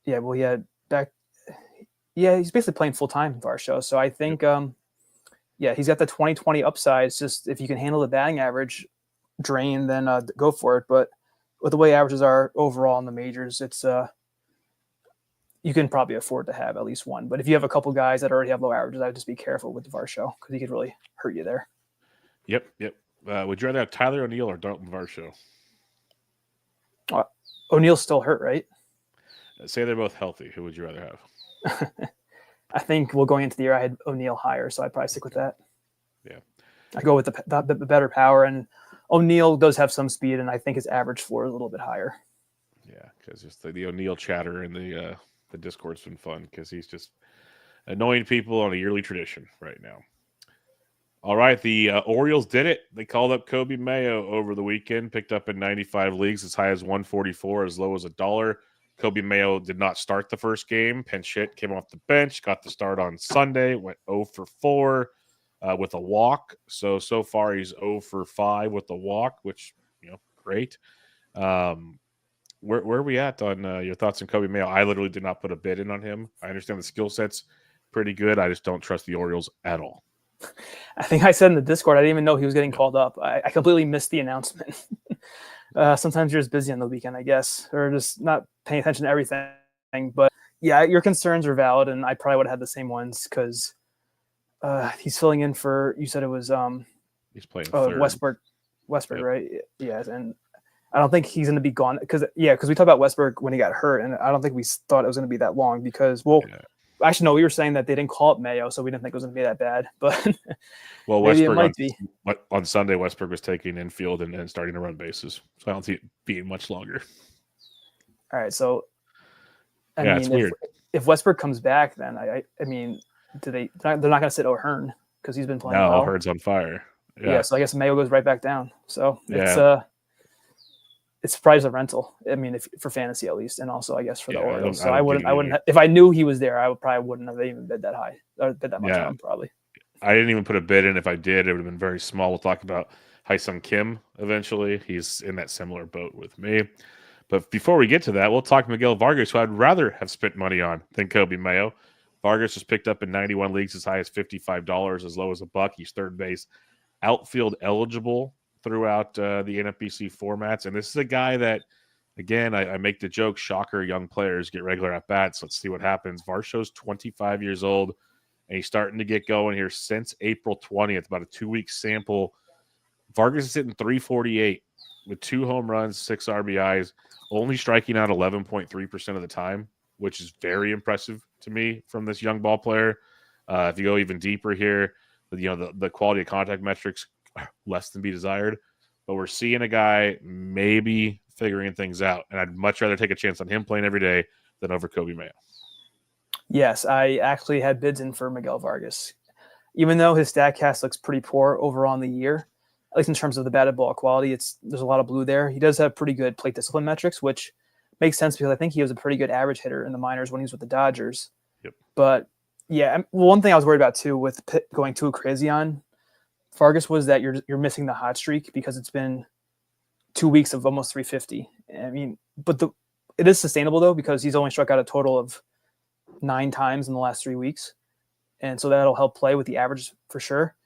he had back. Yeah, he's basically playing full time Varsho. So I think. He's got the 20-20 upside. It's just if you can handle the batting average drain, then go for it. But with the way averages are overall in the majors, it's you can probably afford to have at least one. But if you have a couple guys that already have low averages, I would just be careful with the Varsho because he could really hurt you there. Yep. Would you rather have Tyler O'Neill or Dalton Varsho? O'Neill's still hurt, right? Say they're both healthy. Who would you rather have? I think going into the year, I had O'Neill higher, so I'd probably stick with that. Yeah. I go with the better power, and O'Neill does have some speed, and I think his average floor is a little bit higher. Yeah, because just the O'Neill chatter in the Discord's been fun because he's just annoying people on a yearly tradition right now. All right, the Orioles did it. They called up Kobe Mayo over the weekend, picked up in 95 leagues as high as 144, as low as $1. Kobe Mayo did not start the first game. Pinch hit, came off the bench, got the start on Sunday, went 0 for 4 with a walk. So far he's 0 for 5 with the walk, which, great. Where are we at on your thoughts on Kobe Mayo? I literally did not put a bid in on him. I understand the skill set's pretty good. I just don't trust the Orioles at all. I think I said in the Discord, I didn't even know he was getting called up. I completely missed the announcement. Sometimes you're just busy on the weekend, I guess, or just not paying attention to everything. But yeah, your concerns are valid, and I probably would have had the same ones because he's filling in for. You said it was he's playing third. Westberg, yep. Right? Yeah, and I don't think he's going to be gone because we talked about Westberg when he got hurt, and I don't think we thought it was going to be that long because actually, no, we were saying that they didn't call up Mayo, so we didn't think it was going to be that bad. But maybe it might be. On Sunday, Westberg was taking infield and starting to run bases, so I don't see it being much longer. All right, so I mean, it's weird. If Westberg comes back, then I mean, they're not going to sit O'Hearn because he's been playing well. O'Hearn's on fire. Yeah, so I guess Mayo goes right back down. So it's probably a rental. I mean, for fantasy at least, and also I guess for the Orioles. So I wouldn't. If I knew he was there, I probably wouldn't have even bid that high or bid that much on him, probably. I didn't even put a bid in. If I did, it would have been very small. We'll talk about Hyesung Kim eventually. He's in that similar boat with me. But before we get to that, we'll talk Miguel Vargas, who I'd rather have spent money on than Kobe Mayo. Vargas was picked up in 91 leagues as high as $55, as low as $1. He's third base, outfield eligible throughout the NFBC formats. And this is a guy that, again, I make the joke, shocker, young players get regular at-bats. Let's see what happens. Varsho's 25 years old, and he's starting to get going here since April 20th, about a 2-week sample. Vargas is hitting 348 with 2 home runs, 6 RBIs, only striking out 11.3% of the time, which is very impressive to me from this young ball player. If you go even deeper here, the quality of contact metrics are less than be desired, but we're seeing a guy maybe figuring things out, and I'd much rather take a chance on him playing every day than over Kobe Mayo. Yes, I actually had bids in for Miguel Vargas. Even though his StatCast looks pretty poor overall in the year, at least in terms of the batted ball quality, there's a lot of blue there. He does have pretty good plate discipline metrics, which makes sense because I think he was a pretty good average hitter in the minors when he was with the Dodgers. Yep. But yeah, one thing I was worried about too with going too crazy on Vargas was that you're missing the hot streak because it's been 2 weeks of almost 350. I mean, but it is sustainable though because he's only struck out a total of 9 times in the last 3 weeks, and so that'll help play with the average for sure.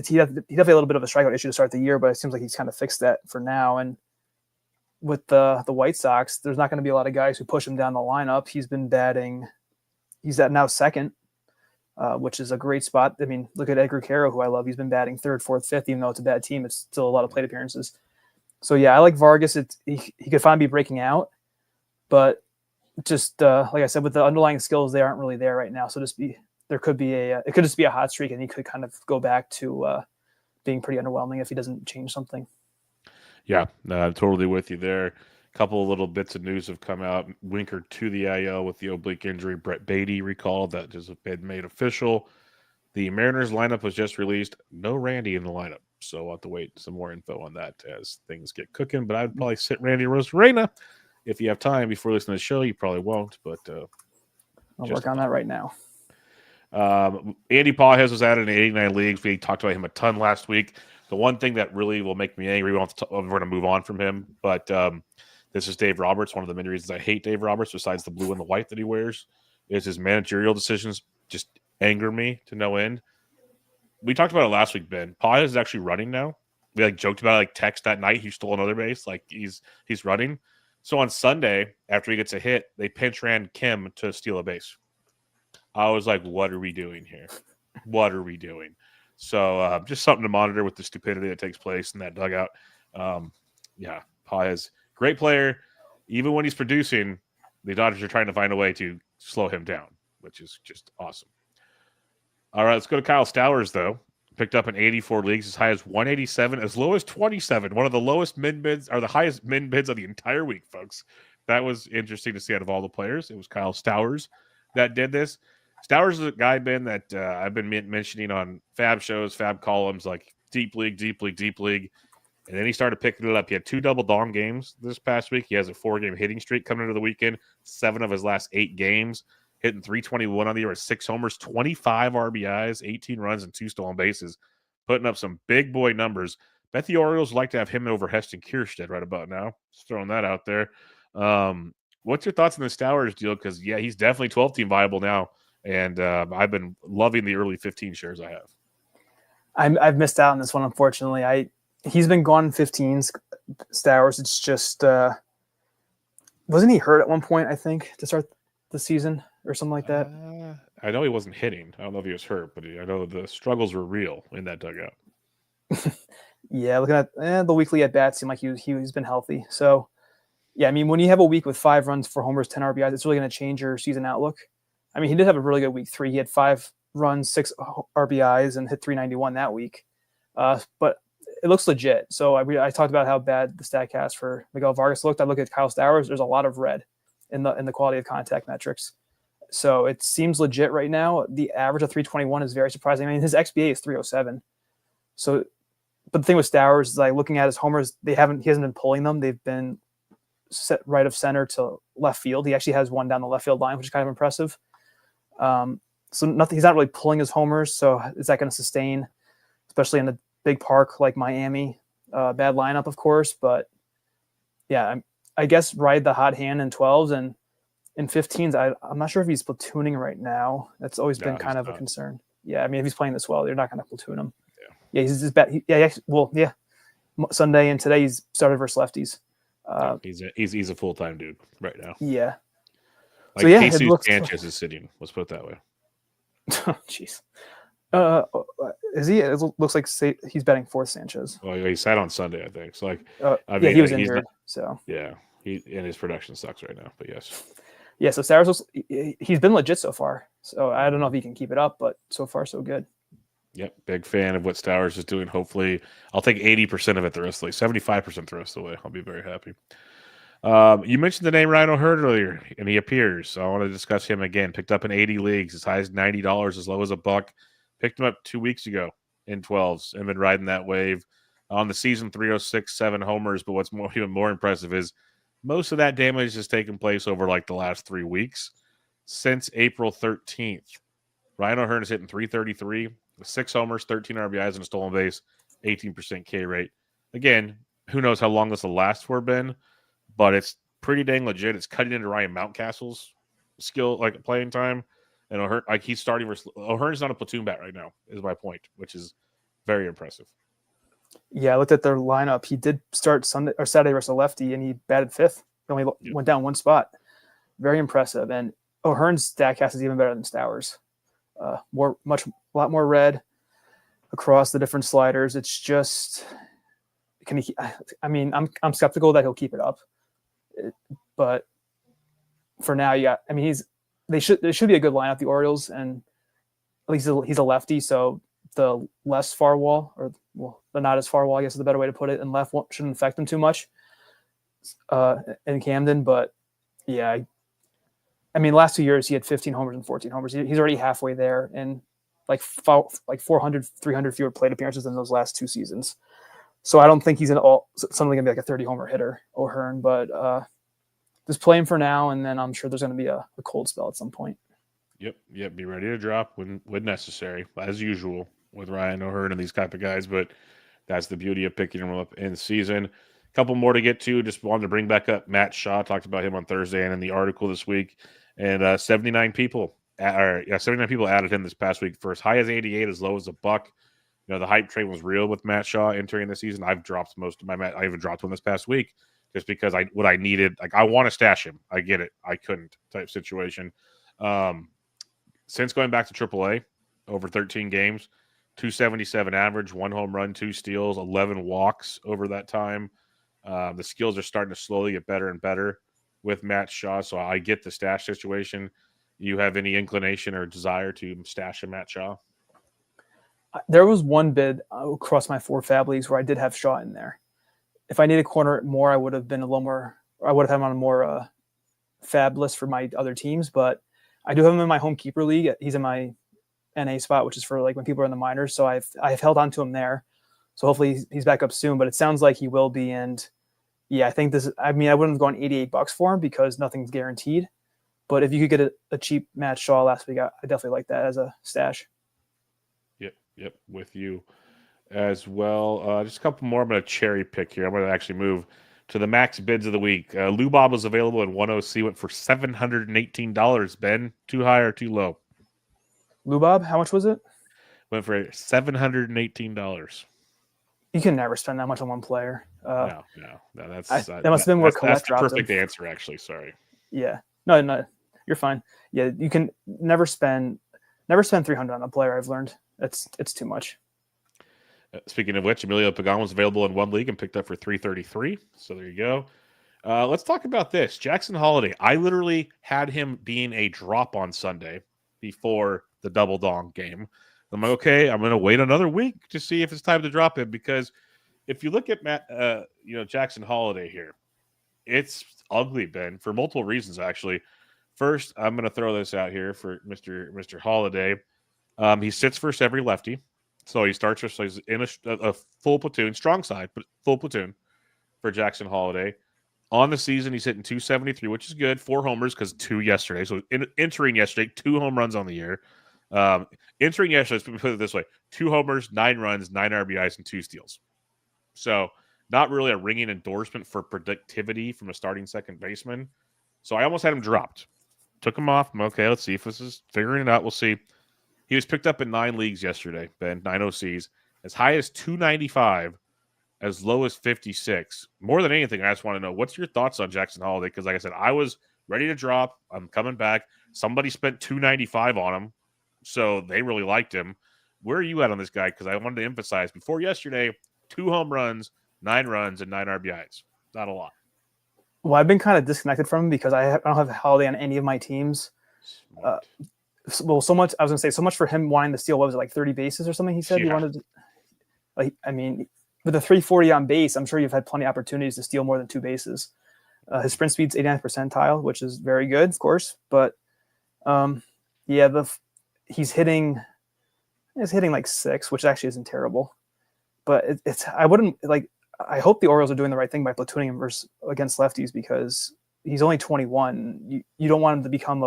He definitely a little bit of a strikeout issue to start the year, but it seems like he's kind of fixed that for now. And with the White Sox, there's not going to be a lot of guys who push him down the lineup. He's been batting. He's at now second, which is a great spot. I mean, look at Edgar Caro, who I love. He's been batting third, fourth, fifth, even though it's a bad team. It's still a lot of plate appearances. So yeah, I like Vargas. He could finally be breaking out, but just like I said, with the underlying skills, they aren't really there right now. So it could just be a hot streak, and he could kind of go back to being pretty underwhelming if he doesn't change something. Yeah, I'm totally with you there. A couple of little bits of news have come out. Winker to the IL with the oblique injury. Brett Beatty recalled. That has been made official. The Mariners lineup was just released. No Randy in the lineup. So we'll have to wait some more info on that as things get cooking. But I'd probably sit Randy Rosarena if you have time before listening to the show. You probably won't, but I'll work on that right now. Andy Pages was added in 89 leagues. We talked about him a ton last week. The one thing that really will make me angry, we're going to move on from him, but this is Dave Roberts. One of the many reasons I hate Dave Roberts, besides the blue and the white that he wears, is his managerial decisions just anger me to no end. We talked about it last week, Ben. Pages is actually running now. We joked about it, text that night. He stole another base. He's running. So on Sunday, after he gets a hit, they pinch ran Kim to steal a base. I was like, what are we doing here? What are we doing? So just something to monitor with the stupidity that takes place in that dugout. Yeah, Pages, great player. Even when he's producing, the Dodgers are trying to find a way to slow him down, which is just awesome. All right, let's go to Kyle Stowers, though. Picked up in 84 leagues, as high as 187, as low as 27. One of the lowest min bids, or the highest min bids of the entire week, folks. That was interesting to see out of all the players. It was Kyle Stowers that did this. Stowers is a guy, Ben, that I've been mentioning on FAAB shows, FAAB columns, like deep league. And then he started picking it up. He had 2 double dong games this past week. He has a 4-game hitting streak coming into the weekend, 7 of his last 8 games, hitting 321 on the year with 6 homers, 25 RBIs, 18 runs, and 2 stolen bases, putting up some big boy numbers. Bet the Orioles would like to have him over Heston Kjerstad right about now. Just throwing that out there. What's your thoughts on the Stowers deal? Because, yeah, he's definitely 12-team viable now. And I've been loving the early 15 shares I have. I've missed out on this one, unfortunately. He's been gone in 15s, Stowers. It's just wasn't he hurt at one point, I think, to start the season or something like that? I know he wasn't hitting. I don't know if he was hurt, but I know the struggles were real in that dugout. Yeah, looking at the weekly at-bats, seemed like he's been healthy. So, yeah, I mean, when you have a week with 5 runs, 4 homers, 10 RBIs, it's really going to change your season outlook. I mean, he did have a really good week 3. He had 5 runs, 6 RBIs, and hit 391 that week. But it looks legit. So I talked about how bad the StatCast for Miguel Vargas looked. I look at Kyle Stowers. There's a lot of red in the quality of contact metrics. So it seems legit right now. The average of 321 is very surprising. I mean, his XBA is 307. So, but the thing with Stowers is looking at his homers, he hasn't been pulling them. They've been set right of center to left field. He actually has one down the left field line, which is kind of impressive. So nothing. He's not really pulling his homers. So is that going to sustain, especially in a big park like Miami? Bad lineup, of course, but yeah, I guess, ride the hot hand in 12s and in 15s. I'm not sure if he's platooning right now. That's always been kind of a concern. Yeah, I mean, if he's playing this well, you're not going to platoon him. Yeah, he's just bad. Sunday and today he's started versus lefties. He's a full-time dude right now. Yeah. Like, so yeah, Jesus Sanchez is sitting. Let's put it that way. Jeez. Is he? It looks like he's betting fourth Sanchez. Well, he sat on Sunday, I think. So, like, he was injured. So yeah, and his production sucks right now. But yes. Yeah. So Stowers, he's been legit so far. So I don't know if he can keep it up, but so far so good. Yep, big fan of what Stowers is doing. Hopefully, I'll take 80% of it the rest of the way, 75% the rest of the way. I'll be very happy. You mentioned the name Ryan O'Hearn earlier, and he appears. So I want to discuss him again. Picked up in 80 leagues, as high as $90, as low as $1. Picked him up 2 weeks ago in 12s and been riding that wave. On the season, 306, 7 homers. But what's even more impressive is most of that damage has taken place over like the last 3 weeks. Since April 13th, Ryan O'Hearn is hitting 333 with 6 homers, 13 RBIs, and a stolen base, 18% K rate. Again, who knows how long this will last for, Ben, but it's pretty dang legit. It's cutting into Ryan Mountcastle's skill, like playing time. And O'Hearn, like he's starting versus O'Hearn's not a platoon bat right now, is my point, which is very impressive. Yeah, I looked at their lineup. He did start Sunday or Saturday versus a lefty, and he batted 5th. He only went down 1 spot. Very impressive. And O'Hearn's Statcast is even better than Stowers. A lot more red across the different sliders. It's just, can he? I mean, I'm skeptical that he'll keep it up, but for now, yeah. I mean, there should be a good lineup. The Orioles, and at least he's a lefty, so the less far wall, or the not as far wall, I guess is the better way to put it, and left shouldn't affect him too much in Camden. But yeah, I mean, last 2 years he had 15 homers and 14 homers. He's already halfway there, and like 400, 300 fewer plate appearances than those last 2 seasons. So I don't think he's suddenly going to be like a 30 homer hitter, O'Hearn, but just play him for now, and then I'm sure there's going to be a cold spell at some point. Yep. Be ready to drop when necessary, as usual with Ryan O'Hearn and these type of guys. But that's the beauty of picking him up in the season. A couple more to get to. Just wanted to bring back up Matt Shaw. Talked about him on Thursday and in the article this week. And 79 people added him this past week for as high as 88, as low as $1. You know, the hype train was real with Matt Shaw entering the season. I've dropped most of my Matt. I even dropped one this past week just because what I needed. Like, I want to stash him. I get it. I couldn't type situation. Since going back to AAA, over 13 games, 277 average, 1 home run, 2 steals, 11 walks over that time. The skills are starting to slowly get better and better with Matt Shaw. So I get the stash situation. You have any inclination or desire to stash a Matt Shaw? There was one bid across my 4 FAAB leagues where I did have Shaw in there. If I needed a corner more, I would have been a little more. I would have had him on a more FAAB list for my other teams. But I do have him in my home keeper league. He's in my NA spot, which is for like when people are in the minors. So I've held on to him there. So hopefully he's back up soon. But it sounds like he will be. And yeah, I think this. I mean, I wouldn't have gone $88 for him because nothing's guaranteed. But if you could get a cheap Matt Shaw last week, I definitely like that as a stash. Yep, with you as well. Just a couple more. I'm going to cherry pick here. I'm going to actually move to the max bids of the week. Lou Bob was available in 1OC, went for $718. Ben, too high or too low? Lou Bob, how much was it? Went for $718. You can never spend that much on one player. No. That must have been where Colette dropped him. That's the perfect answer, actually. Sorry. Yeah. No, you're fine. Yeah, you can never spend $300 on a player. I've learned it's too much. Speaking of which, Emilio Pagan was available in one league and picked up for $333. So there you go. Let's talk about this. Jackson Holiday. I literally had him being a drop on Sunday before the double dong game. I'm like, okay, I'm going to wait another week to see if it's time to drop him, because if you look at Jackson Holiday here, it's ugly, Ben, for multiple reasons, actually. First, I'm going to throw this out here for Mr. Holiday. He sits versus every lefty. So he starts he's in a full platoon, strong side, but full platoon for Jackson Holiday. On the season, he's hitting 273, which is good. 4 homers because 2 yesterday. So entering yesterday, 2 home runs on the year. Entering yesterday, let's put it this way: 2 homers, 9 runs, 9 RBIs, and 2 steals. So not really a ringing endorsement for productivity from a starting second baseman. So I almost had him dropped. Took him off. Okay, let's see if this is figuring it out. We'll see. He was picked up in 9 leagues yesterday, Ben, 9 OCs, as high as 295, as low as 56. More than anything, I just want to know, what's your thoughts on Jackson Holiday? Because like I said, I was ready to drop. I'm coming back. Somebody spent 295 on him, so they really liked him. Where are you at on this guy? Because I wanted to emphasize, before yesterday, 2 home runs, 9 runs, and 9 RBIs. Not a lot. Well, I've been kind of disconnected from him because I don't have Holiday on any of my teams. Well, so much, I was going to say, so much for him wanting to steal, what was it, like 30 bases or something he said he wanted to, like, I mean, with a 340 on base, I'm sure you've had plenty of opportunities to steal more than 2 bases. His sprint speed's 89th percentile, which is very good, of course. But yeah, he's hitting like 6, which actually isn't terrible. But I hope the Orioles are doing the right thing by platooning him against lefties, because he's only 21. You don't want him to become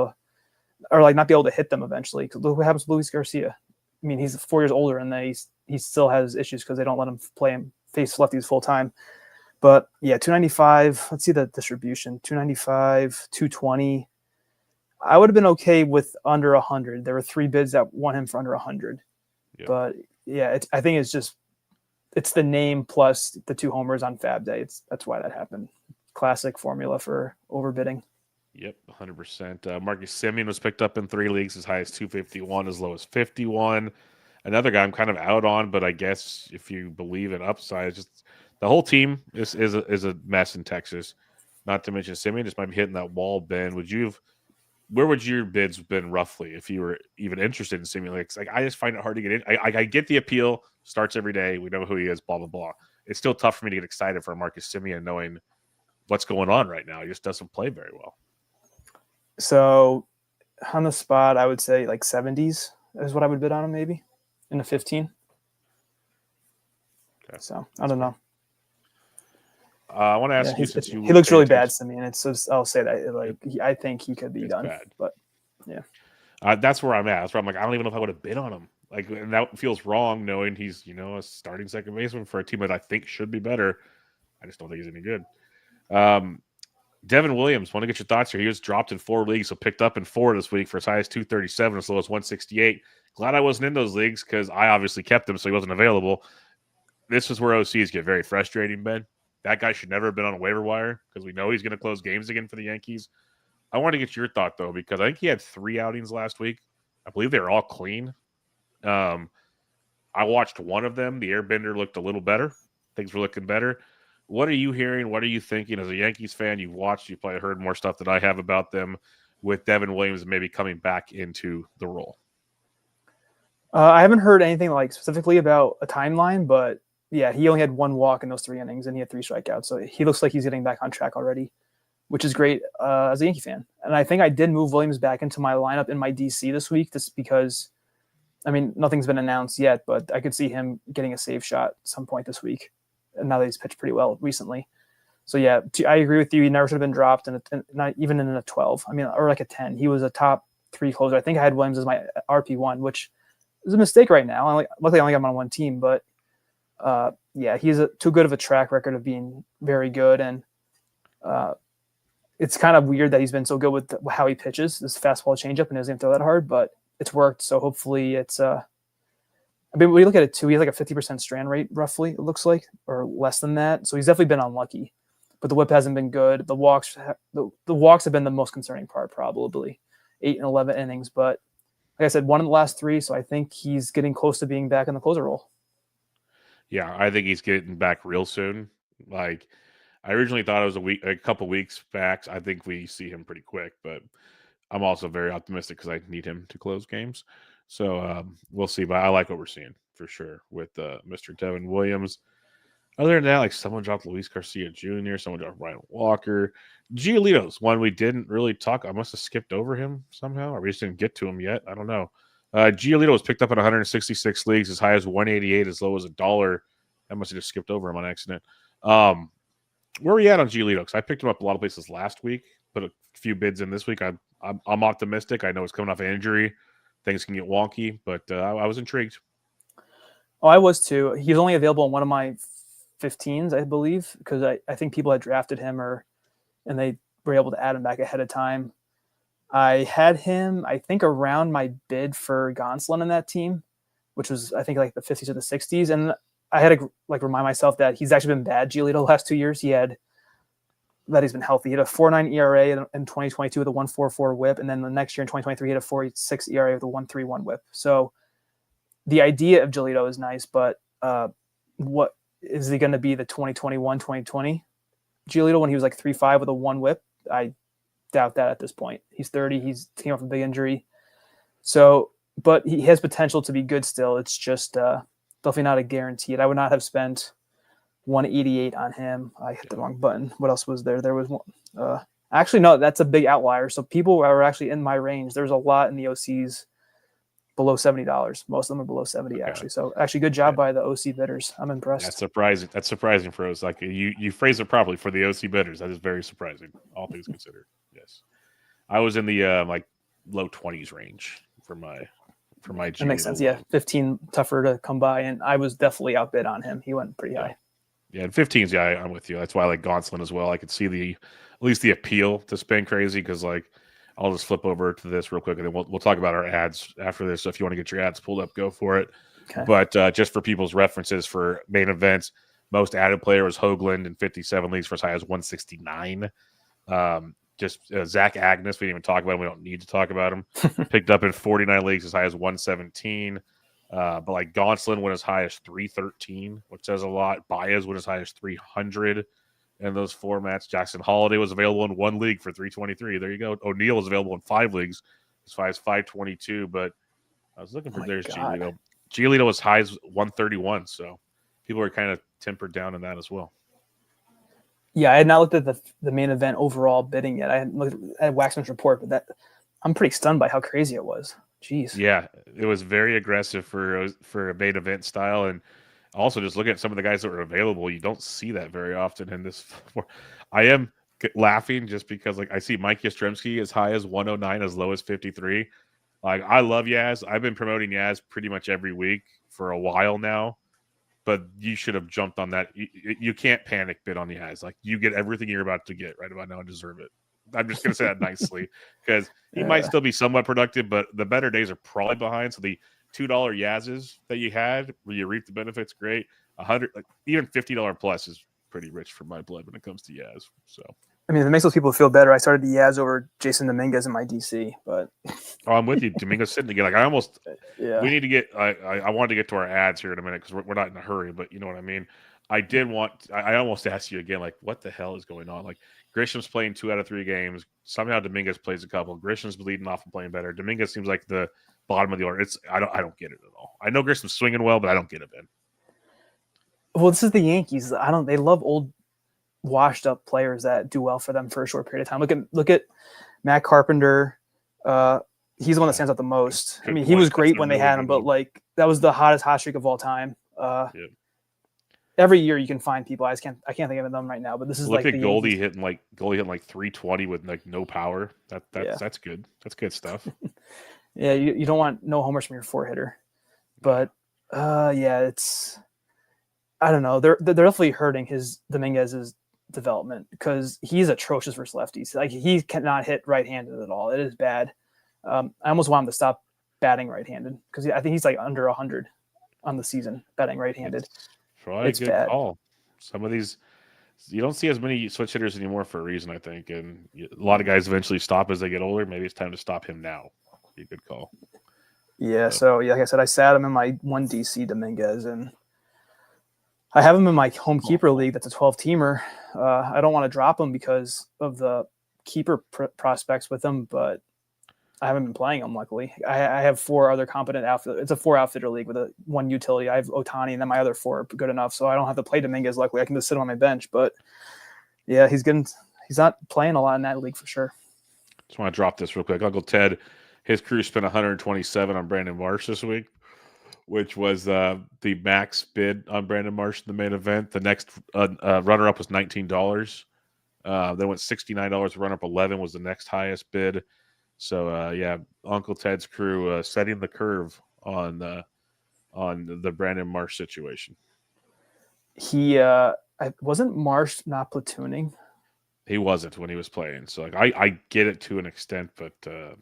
not be able to hit them eventually. Because look what happens to Luis Garcia. I mean, he's 4 years older, and then he still has issues because they don't let him face lefties full time. But yeah, 295. Let's see the distribution. 295, 220. I would have been okay with under 100. There were 3 bids that won him for under 100. Yep. But yeah, I think it's the name plus the 2 homers on FAAB Day. That's why that happened. Classic formula for overbidding. Yep, 100%. Marcus Semien was picked up in 3 leagues, as high as 251, as low as 51. Another guy I'm kind of out on, but I guess if you believe in upside, just the whole team is a mess in Texas. Not to mention Semien just might be hitting that wall. Ben, where would your bids have been roughly if you were even interested in Semien? Like I just find it hard to get in. I get the appeal. Starts every day. We know who he is. Blah blah blah. It's still tough for me to get excited for Marcus Semien, knowing what's going on right now. He just doesn't play very well. So on the spot, I would say like 70s is what I would bid on him, maybe in the 15. Okay. So I don't know. I want to ask you, since he looks really bad to me, and I'll say that I think he could be done. Bad. But yeah, that's where I'm at. That's where I'm like, I don't even know if I would have bid on him. Like, and that feels wrong, knowing he's a starting second baseman for a team that I think should be better. I just don't think he's any good. Devin Williams, want to get your thoughts here. He was dropped in 4 leagues, so picked up in 4 this week for as high as 237, as low as 168. Glad I wasn't in those leagues, because I obviously kept him, so he wasn't available. This is where OCs get very frustrating, Ben. That guy should never have been on a waiver wire, because we know he's going to close games again for the Yankees. I want to get your thought, though, because I think he had 3 outings last week. I believe they were all clean. I watched one of them. The airbender looked a little better. Things were looking better. What are you hearing? What are you thinking? As a Yankees fan, you've probably heard more stuff than I have about them, with Devin Williams maybe coming back into the role. I haven't heard anything like specifically about a timeline, but yeah, he only had 1 walk in those 3 innings, and he had 3 strikeouts. So he looks like he's getting back on track already, which is great as a Yankee fan. And I think I did move Williams back into my lineup in my DC this week, just because, I mean, nothing's been announced yet, but I could see him getting a save shot at some point this week. And now that he's pitched pretty well recently. So yeah, I agree with you. He never should have been dropped, and not even in a 12. I mean, or like a 10. He was a top 3 closer. I think I had Williams as my RP1, which is a mistake right now. Luckily, I only got him on 1 team, but yeah, he's too good of a track record of being very good, and it's kind of weird that he's been so good with how he pitches, this fastball changeup, and doesn't throw that hard, but it's worked. So hopefully it's I mean, when you look at it too, he has like a 50% strand rate, roughly, it looks like, or less than that. So he's definitely been unlucky, but the whip hasn't been good. The walks have been the most concerning part, probably 8 and 11 innings. But like I said, 1 in the last 3. So I think he's getting close to being back in the closer role. Yeah, I think he's getting back real soon. Like, I originally thought it was a couple weeks back. I think we see him pretty quick, but I'm also very optimistic because I need him to close games. So we'll see. But I like what we're seeing for sure with Mr. Devin Williams. Other than that, like, someone dropped Luis Garcia Jr., someone dropped Ryan Walker. Giolito's one we didn't really talk. I must have skipped over him somehow, or we just didn't get to him yet. I don't know. Giolito was picked up in 166 leagues, as high as 188, as low as $1. I must have just skipped over him on accident. Where are we at on Giolito? Because I picked him up a lot of places last week, put a few bids in this week. I'm optimistic. I know he's coming off an injury. Things can get wonky, but I was intrigued. Oh, I was too. He's only available in one of my 15s, I believe, because I think people had drafted him and they were able to add him back ahead of time. I had him, I think, around my bid for Gonsolin in that team, which was, I think, like the 50s or the 60s. And I had to remind myself that he's actually been bad, Giolito, the last 2 years. He's been healthy. He had a 4.9 ERA in 2022 with a 1.44 WHIP, and then the next year in 2023 he had a 4.6 ERA with a 1.31 WHIP. So the idea of Giolito is nice, but what is he going to be, the 2021, 2020 Giolito when he was like 3.5 with a 1 WHIP? I doubt that at this point. He's 30. He's came off a big injury. So, but he has potential to be good still. It's just definitely not a guaranteed. I would not have spent 188 on him. I hit the wrong button. What else was there? There was one. Actually, no, that's a big outlier. So people are actually in my range. There's a lot in the OCs below $70. Most of them are below 70 actually. So actually, good job by the OC bidders. I'm impressed. That's surprising. That's surprising for us. Like you phrased it properly for the OC bidders. That is very surprising, all things considered. Yes, I was in the low 20s range for my. That makes sense. Yeah, 15 tougher to come by, and I was definitely outbid on him. He went pretty high. Yeah, and 15s. Yeah, I'm with you. That's why I like Gonsolin as well. I could see at least the appeal to spend crazy because I'll just flip over to this real quick, and then we'll talk about our ads after this. So if you want to get your ads pulled up, go for it. Okay. But just for people's references for main events, most added player was Hoagland in 57 leagues for as high as 169. Zach Agnes, we didn't even talk about him. We don't need to talk about him. Picked up in 49 leagues as high as 117. But Gonsolin went as high as 313, which says a lot. Baez went as high as 300 in those formats. Jackson Holiday was available in 1 league for 323. There you go. O'Neill was available in 5 leagues as high as 522. But I was looking for Giolito. Giolito was high as 131. So people are kind of tempered down in that as well. Yeah, I had not looked at the main event overall bidding yet. I hadn't looked at Waxman's report, but I'm pretty stunned by how crazy it was. Jeez. Yeah, it was very aggressive for a main event style, and also just looking at some of the guys that were available, you don't see that very often in this. I am laughing just because I see Mike Yastrzemski as high as 109, as low as 53. I love Yaz. I've been promoting Yaz pretty much every week for a while now. But you should have jumped on that. You can't panic bid on Yaz. You get everything you're about to get right about now and deserve it. I'm just going to say that nicely because he might still be somewhat productive, but the better days are probably behind. So the $2 Yaz's that you had where you reap the benefits, great. 100, even $50 plus is pretty rich for my blood when it comes to Yaz. So. I mean, if it makes those people feel better, I started the Yaz over Jason Dominguez in my DC, but I'm with you. Dominguez sitting again. We need to get. I wanted to get to our ads here in a minute because we're not in a hurry, but you know what I mean. I almost asked you again, what the hell is going on? Grisham's playing 2 out of 3 games. Somehow Dominguez plays a couple. Grisham's leading off and playing better. Dominguez seems like the bottom of the order. I don't get it at all. I know Grisham's swinging well, but I don't get it, man. Well, this is the Yankees. They love old, washed up players that do well for them for a short period of time. Look at Matt Carpenter. He's the one that stands out the most. I mean, he was great when they had him, but that was the hottest hot streak of all time. Every year you can find people. I can't think of them right now, but this is look at Goldie hitting 320 with no power. That's good. That's good stuff. Yeah, you don't want no homers from your 4-hitter, but it's I don't know. They're definitely hurting Dominguez's development because he's atrocious versus lefties. He cannot hit right-handed at all. It is bad. I almost want him to stop batting right-handed because I think he's under 100 on the season batting right-handed. Probably it's a good bad call. Some of these, you don't see as many switch hitters anymore for a reason, I think. And a lot of guys eventually stop as they get older. Maybe it's time to stop him now. Be a good call. Yeah. So like I said, I sat him in my 1 DC Dominguez, and I have him in my home keeper league. That's a 12-teamer. I don't want to drop him because of the keeper prospects with him, but I haven't been playing him, luckily. I have 4 other competent outfielders. It's a 4-outfielder league with 1 utility. I have Ohtani, and then my other 4 are good enough, so I don't have to play Dominguez, luckily. I can just sit on my bench. But, yeah, he's not playing a lot in that league for sure. Just want to drop this real quick. Uncle Ted, his crew spent 127 on Brandon Marsh this week, which was the max bid on Brandon Marsh in the main event. The next runner-up was $19. Then went $69. Runner-up 11 was the next highest bid. So Uncle Ted's crew setting the curve on the Brandon Marsh situation. He wasn't Marsh not platooning. He wasn't when he was playing. So like I get it to an extent, but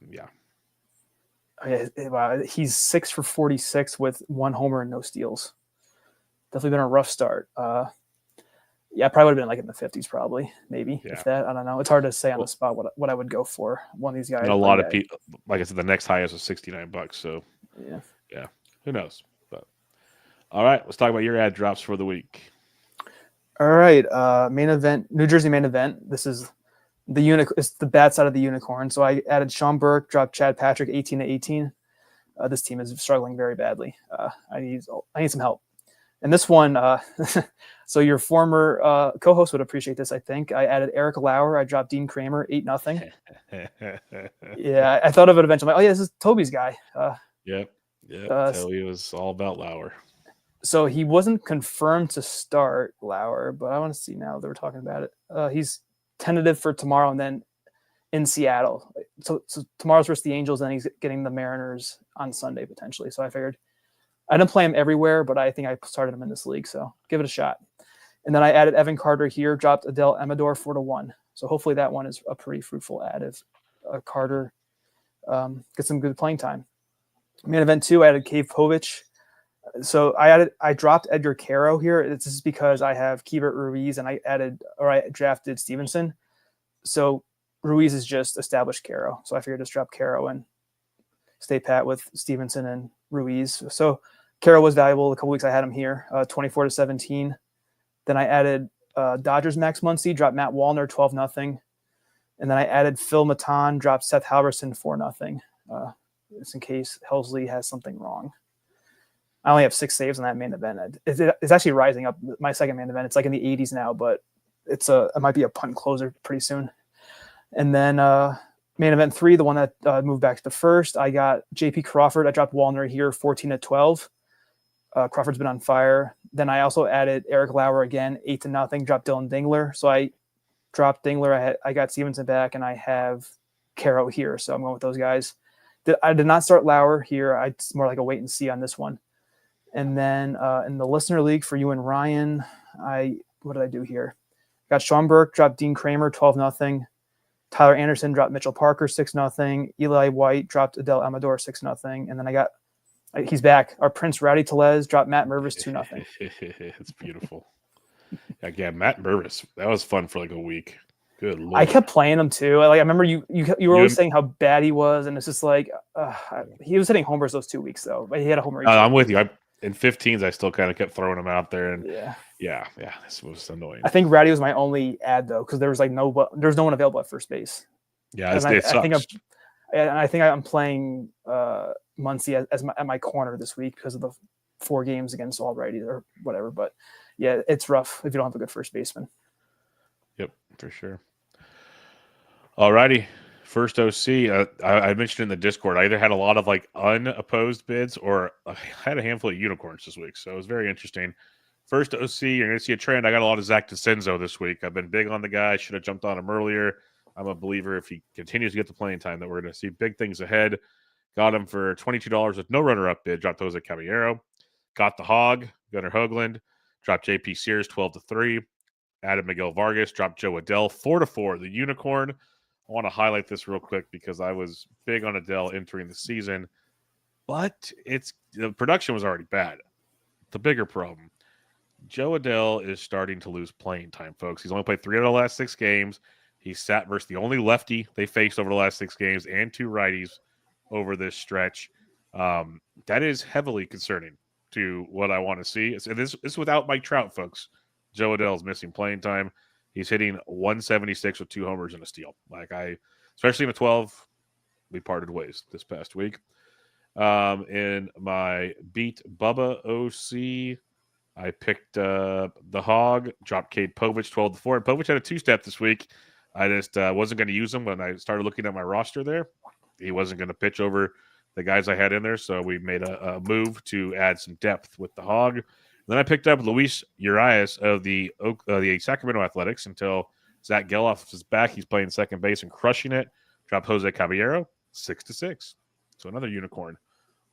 yeah. Wow, he's 6 for 46 with 1 homer and no steals. Definitely been a rough start. Yeah, probably would have been like in the 50s, probably, maybe, if that. I don't know. It's hard to say on the spot what I would go for one of these guys. A lot of people, like I said, the next highest was $69. So yeah, who knows? But all right, let's talk about your ad drops for the week. All right, main event, New Jersey main event. This is it's the bad side of the unicorn. So I added Sean Burke, dropped Chad Patrick 18 to 18. This team is struggling very badly. I need some help. And this one, so your former co-host would appreciate this, I think. I added Eric Lauer. I dropped Dean Kramer 8-0. Yeah, I thought of it eventually. I'm like, oh yeah, this is Toby's guy. Yep. Toby was all about Lauer. So he wasn't confirmed to start, Lauer, but I want to see now that we're talking about it. He's tentative for tomorrow and then in Seattle. So tomorrow's versus the Angels, and he's getting the Mariners on Sunday potentially. So I figured I didn't play him everywhere, but I think I started him in this league. So give it a shot. And then I added Evan Carter here, dropped Adele Amador 4-1. So hopefully that one is a pretty fruitful ad if Carter gets some good playing time. Main event 2, I added Cave Povich. So I dropped Edgar Caro here. This is because I have Keibert Ruiz and I drafted Stevenson. So Ruiz is just established Caro. So I figured just drop Caro and stay pat with Stevenson and Ruiz. So Caro was valuable a couple weeks. I had him here, 24 to 17. Then I added Dodgers Max Muncy, dropped Matt Wallner 12-0. And then I added Phil Matan, dropped Seth Halverson 4-0. Just in case Helsley has something wrong. I only have 6 saves on that main event. It's actually rising up. My second main event. It's like in the 80s now, but it might be a punt closer pretty soon. And then main event 3, the one that moved back to the first, I got JP Crawford. I dropped Wallner here 14-12. Crawford's been on fire. Then I also added Eric Lauer again, 8-0. Dropped Dylan Dingler. So I dropped Dingler. I got Stevenson back, and I have Caro here. So I'm going with those guys. I did not start Lauer here. It's more like a wait and see on this one. And then in the listener league for you and Ryan, what did I do here? Got Sean Burke, dropped Dean Kramer 12-0. Tyler Anderson dropped Mitchell Parker 6-0. Eli White dropped Adele Amador 6-0. And then he's back. Our Prince Rowdy Tellez dropped Matt Mervis 2-0. It's beautiful. Again, Matt Mervis, that was fun for like a week. Good Lord. I kept playing him too. I remember you were always saying how bad he was, and it's just like he was hitting homers those 2 weeks though. But he had a homer. I'm with you. In 15s, I still kind of kept throwing him out there, and yeah, this was annoying. I think Rowdy was my only ad though, because there was no one available at first base. Yeah, it sucks. I think I'm playing Muncy at my corner this week because of the 4 games against all righties or whatever. But yeah, it's rough if you don't have a good first baseman. Yep, for sure. All righty. First OC, I mentioned in the Discord, I either had a lot of unopposed bids or I had a handful of unicorns this week. So it was very interesting. First OC, you're going to see a trend. I got a lot of Zach DeCenzo this week. I've been big on the guy. Should have jumped on him earlier. I'm a believer if he continues to get the playing time that we're going to see big things ahead. Got him for $22 with no runner-up bid. Dropped Jose Caballero. Got the Hog, Gunnar Hoagland. Dropped JP Sears 12-3. Added Miguel Vargas. Dropped Joe Adell 4-4. The unicorn. I want to highlight this real quick because I was big on Adele entering the season, but the production was already bad. The bigger problem, Joe Adell is starting to lose playing time, folks. He's only played 3 out of the last 6 games. He sat versus the only lefty they faced over the last 6 games and 2 righties over this stretch. That is heavily concerning to what I want to see. This is without Mike Trout, folks. Joe Adell is missing playing time. He's hitting 176 with 2 homers and a steal. Especially in the 12, we parted ways this past week. In my beat Bubba OC, I picked the Hog, dropped Cade Povich 12-4. And Povich had a 2-step this week. I just wasn't going to use him when I started looking at my roster there. He wasn't going to pitch over the guys I had in there, so we made a move to add some depth with the Hog. Then I picked up Luis Urias of the Sacramento Athletics until Zach Geloff is back. He's playing second base and crushing it. Dropped Jose Caballero 6-6. So another unicorn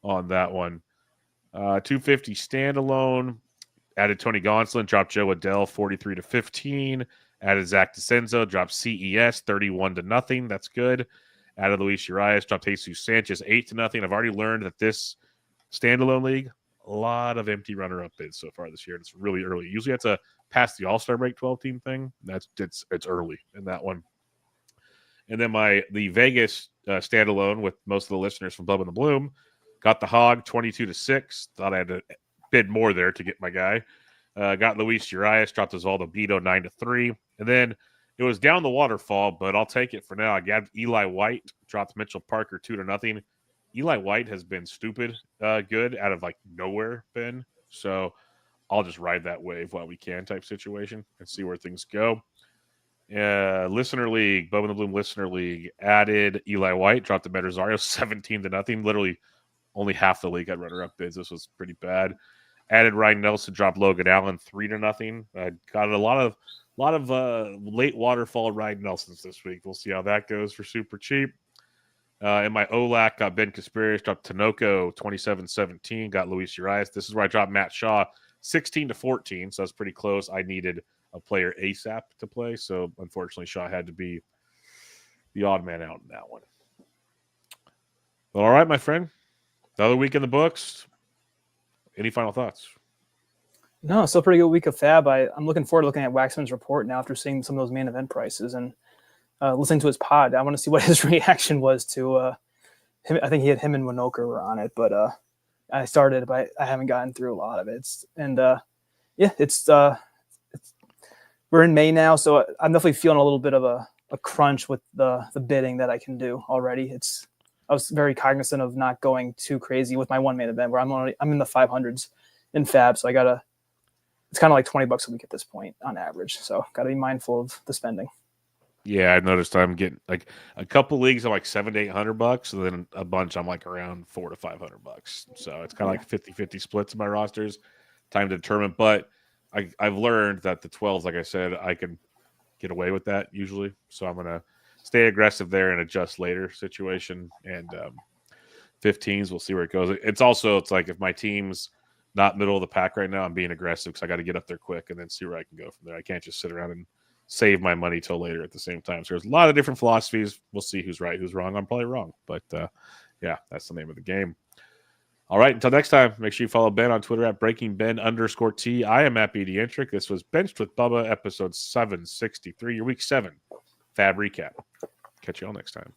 on that one. 250 standalone. Added Tony Gonsolin, dropped Joe Adell 43-15. Added Zach DeCenzo, dropped CES 31-0. That's good. Added Luis Urias, dropped Jesus Sanchez 8-0. I've already learned that this standalone league, a lot of empty runner-up bids so far this year. It's really early. Usually it's a past the All-Star break 12-team thing. It's early in that one. And then the Vegas standalone with most of the listeners from Bubba and the Bloom got the Hog 22-6. Thought I had to bid more there to get my guy. Got Luis Urias, dropped Osvaldo Bido 9-3. And then it was down the waterfall, but I'll take it for now. I got Eli White, dropped Mitchell Parker 2-0. Eli White has been stupid good out of like nowhere, Ben. So I'll just ride that wave while we can type situation and see where things go. Listener League, Bubba and the Bloom Listener League added Eli White, dropped the Rosario 17-0. Literally only half the league had runner-up bids. This was pretty bad. Added Ryan Nelson, dropped Logan Allen 3-0. Got a lot of late waterfall Ryan Nelsons this week. We'll see how that goes for super cheap. In my OLAC, got Ben Casparius, dropped Tinoco 27-17. Got Luis Urias. This is where I dropped Matt Shaw 16-14. So that's pretty close. I needed a player ASAP to play. So unfortunately, Shaw had to be the odd man out in that one. All right, my friend. Another week in the books. Any final thoughts? No, still a pretty good week of FAAB. I'm looking forward to looking at Waxman's report now after seeing some of those main event prices and listening to his pod. I want to see what his reaction was to him. I think him and Winokur were on it, but I started, but I haven't gotten through a lot of it. We're in May now, so I'm definitely feeling a little bit of a crunch with the bidding that I can do already. I was very cognizant of not going too crazy with my one main event where I'm in the 500s in FAAB. So it's kind of like $20 a week at this point on average. So got to be mindful of the spending. Yeah, I noticed I'm getting like a couple leagues are like $700 to $800, and then a bunch I'm like around $400 to $500. So it's kind of like 50-50 splits in my rosters. Time to determine, but I've learned that the 12s, like I said, I can get away with that usually. So I'm gonna stay aggressive there and adjust later situation. And 15s, we'll see where it goes. It's like if my team's not middle of the pack right now, I'm being aggressive because I got to get up there quick and then see where I can go from there. I can't just sit around and save my money till later at the same time. So there's a lot of different philosophies. We'll see who's right, who's wrong. I'm probably wrong, but yeah, that's the name of the game. All right, until next time, make sure you follow Ben on Twitter at BreakingBen_T. I am at BDentric. This was Benched with Bubba, episode 763, your week 7 FAAB recap. Catch you all next time.